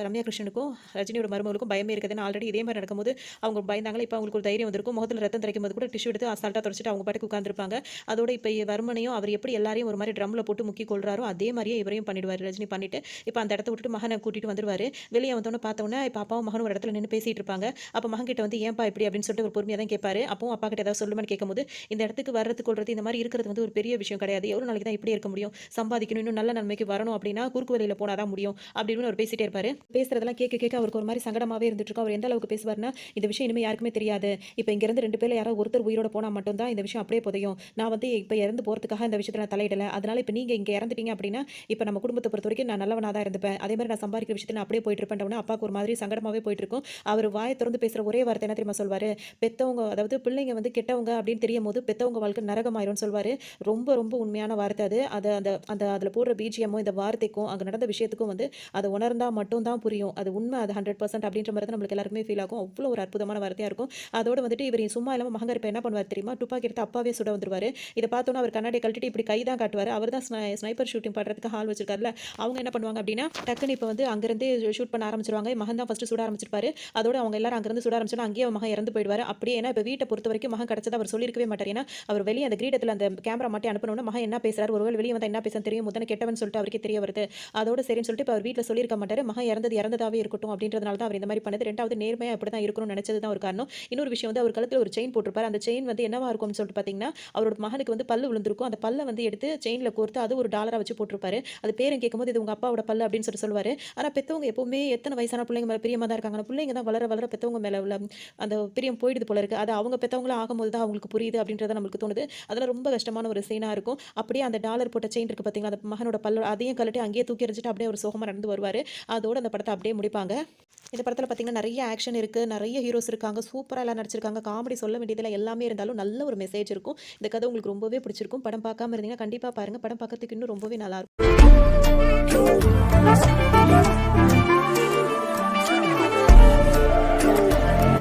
ரம்யா கிருஷ்ணனுக்கும் ரஜினியோட மருமகளுக்கும் பயமே இருக்குதுன்னு ஆல்ரெடி இதே மாதிரி நடக்கும்போது அவங்க பயந்தாங்களா, இப்ப அவங்களுக்கு ஒரு தைரியம் வந்திருக்கும். முகத்துல ரத்தம் தெறிக்கும்போது கூட டிஷ்யூ எடுத்து அசால்ட்டா தொடச்சிட்டு அவங்க பாட்டுக்கு உட்கார்ந்திருப்பாங்க. அதோட இப்ப வர்மனையும் அவர் எப்படி எல்லாரையும் ஒரு மாரி ட்ரம்ல போட்டு முக்கி கொல்றாரோ, அதே மாரியே இவரையும் பண்ணிடுவாரு. ரஜினி பண்ணிட்டு, இப்ப அந்த இடத்த விட்டுட்டு மகன கூட்டிட்டு வந்துருவாரு. வெளிய வந்தோனே பார்த்தோனே, இப்ப அப்பாவும் மகனும் ஒரு இடத்துல நின்னு பேசிட்டு இருப்பாங்க. அப்ப மகன் கிட்ட வந்து ஏன்பா இப்படி அப்படின்னு சொல்லிட்டு ஒரு பொறுமையா தான் கேட்பாரு. அப்பவும் அப்பா கிட்ட ஏதாவது சொல்லுமான்னு கேட்கும்போது, இந்த இடத்துக்கு வர்றது கொல்றது இந்த மாரி இருக்கிறது வந்து ஒரு பெரிய விஷயம் கிடையாது. எவ்வளவு நாளைக்கு தான் இப்படியே இருக்க முடியும்? சம்பாதிக்கணும், இன்னும் நல்ல நன்மைக்கு வரணும் அப்படின்னா குறுக்கு வழியில போனா தான் முடியும். அப்படி இப்படின்னு அவர் பேசிட்டே இருப்பாரு. பேசுறதெல்லாம் கேட்க கேட்க அவருக்கு ஒரு மாரி சங்கடமாவே இருந்துட்டு இருக்கும். அவர் எந்த அளவுக்கு பேசுவாருன்னா, இந்த விஷயம் இனிமே யாருக்குமே தெரியாது. இப்ப இங்க இருந்து 2 பேர்ல யாராவது ஒருத்தர் உயிரோட போனா மட்டும் தான் இந்த விஷயம் அப்படியே புதையும். நான் வந்து இப்ப இறந்து போறதுக்காக இந்த விஷயத்துல நான் தலையிடல. அதனால இப்ப நீங்க இங்க இறந்துட்டீங்க அப்படின்னா, இப்ப நம்ம குடும்பத்த பொறுத்தவரைக்கும் நான் நல்லவனா தான் இருந்துப்பேன். அதே மாரி நான் சம்பாதிக்கிற விஷயத்துல நான் அப்படியே போயிட்டு இருப்பேன். அப்பாவுக்கு ஒரு மாதிரி சங்கடமாவே போயிட்டு இருக்கும். அவர் வாய திறந்து பேசுற ஒரே வார்த்தை என்ன தெரியுமா சொல்வாரு? பெத்தவங்க அதாவது பிள்ளைங்க வந்து கெட்டவங்க அப்படின்னு தெரியும்போது பெத்தவங்க வாழ்க்கை நரகமாயிரும்னு சொல்வாரு. ரொம்ப ரொம்ப உண்மையான வார்த்தை அது. அத அந்த அந்த அதுல போடுற பிஜிஎம்மும் இந்த வார்த்தைக்கும் அங்க நடந்த விஷயத்துக்கும் வந்து அத உணர்ந்தா மட்டும் தான் புரியும். அது உண்மை அது 100% அப்படின்ற மாரி தான் நம்மளுக்கு எல்லாருக்குமே ஃபீல் ஆகும். அவ்ளோ ஒரு அற்புதமான வார்த்தையா இருக்கும். அதோட வந்துட்டு இவரு சும்மா இல்லாம மகங்கர் இப்ப என்ன பண்ணுவாரு தெரியுமா? துப்பாக்கி எடுத்து அப்பாவே சுட வந்துருவாரு. இத பார்த்தோனே அவர் கண்ணாடிய கழட்டிட்டு இப்படி கை தான் காட்டுவாரு. அவர் தான் ஸ்னைப்பர் ஷூட்டிங் பண்றதுக்கு ஹால் வச்சிருக்காருல்ல. அவங்க என்ன பண்ணுவாங்க அப்படின்னா, டக்குனு இப்ப வந்து அங்கிருந்தே ஷூட் பண்ண ஆரம்பிச்சுருவாங்க. மகன் தான் ஃபர்ஸ்ட் சுட ஆரம்பிச்சிருப்பாரு. அதோட அவங்க எல்லாரும் அங்கிருந்து சுட ஆரம்பிச்சோன அங்கேயே மகன் இறந்து போயிடுவாரு. அப்படியே ஏன்னா இப்ப வீட்ட பொறுத்தவரைக்கும் மகன் கிடைச்சத அவர் சொல்லியிருக்கவே மாட்டாரு. ஏன்னா அவர் வெளிய அந்த கிரீடத்துல அந்த கேமரா மாட்டி அனுப்புனோனே மகன் என்ன பேசுறாரு? ஒருவேளை வெளிய வந்தா என்ன பேசுறான்னு தெரியும். முதல்ல கெட்டவன்னு சொல்லிட்டு அவருக்கே தெரிய வருது. அதோட சரின்னு சொல்லிட்டு இப்ப அவர் வீட்ல சொல்லியிருக்க மாட்டாரு. மகன் இறந்தது இறந்ததாவே இருக்கட்டும் அப்படின்றதுனால தான் அவர் இந்த மாரி பண்ணது. 2வது நேர்மையா இப்படி தான் இருக்கணும்னு நினைச்சது தான் ஒரு காரணம். இன்னொரு விஷயம் வந்து அவர் கழுத்துல ஒரு செயின் போட்டிருப்பாரு. அந்த செயின் வந்து என்னவா இருக்கும்னு சொல்லிட்டு பார்த்தீங்கன்னா, அவரோட மகனுக்கு வந்து பல்லு விழுந்திருக்கும். அந்த பல்ல வந்து எடுத்து செயின்ல கோர்த்து அது ஒரு டாலரா வச்சு போட்டிருப்பாரு. அது பேரன் கேட்கும்போது இது உங்க அப்பாவோட பல்லு அப்படின்னு சொல்லுவாரு. ஆனா பெத்தவங்க எப்பவுமே எத்தன வயசான பிள்ளைங்க மேல பிரியமா தான் இருக்காங்க. ஆனா பிள்ளைங்க தான் வளர வளர பெத்தவங்க மேல உள்ள அந்த பிரியம் போயிடுது போல இருக்கு. அது அவங்க பெத்தவங்களா ஆகும்போது தான் அவங்களுக்கு புரியுது அப்படின்றது நம்மளுக்கு தோணுது. அதெல்லாம் ரொம்ப கஷ்டமான ஒரு சீனா இருக்கும். அப்படியே அந்த டாலர் போட்ட செயின் இருக்கு பார்த்தீங்களா, அந்த மகனோட பல்லு அதையும் கழட்டி அங்கேயே தூக்கி எறிஞ்சுட்டு அப்படியே ஒரு சோகமா நடந்து வருவாரு. அதோட அந்த படத்த அப்படியே முடிப்பாங்க. இந்த படத்துல பார்த்தீங்கன்னா, நெறைய ஆக்ஷன் இருக்கு. நெறைய ஹீரோஸ் இருக்காங்க. சூப்பரா எல்லாம் நடிச்சிருக்காங்க. காமெடி சொல்ல வேண்டியதுல எல்லாமே இருந்தாலும் நல்ல ஒரு மெசேஜ் இருக்கும். இந்த கதை உங்களுக்கு ரொம்பவே பிடிச்சிருக்கும். படம் பார்க்காம இருந்தீங்கன்னா கண்டிப்பா பாருங்க. படம் பார்க்கறதுக்கு இன்னும் ரொம்பவே நல்லாருக்கும்.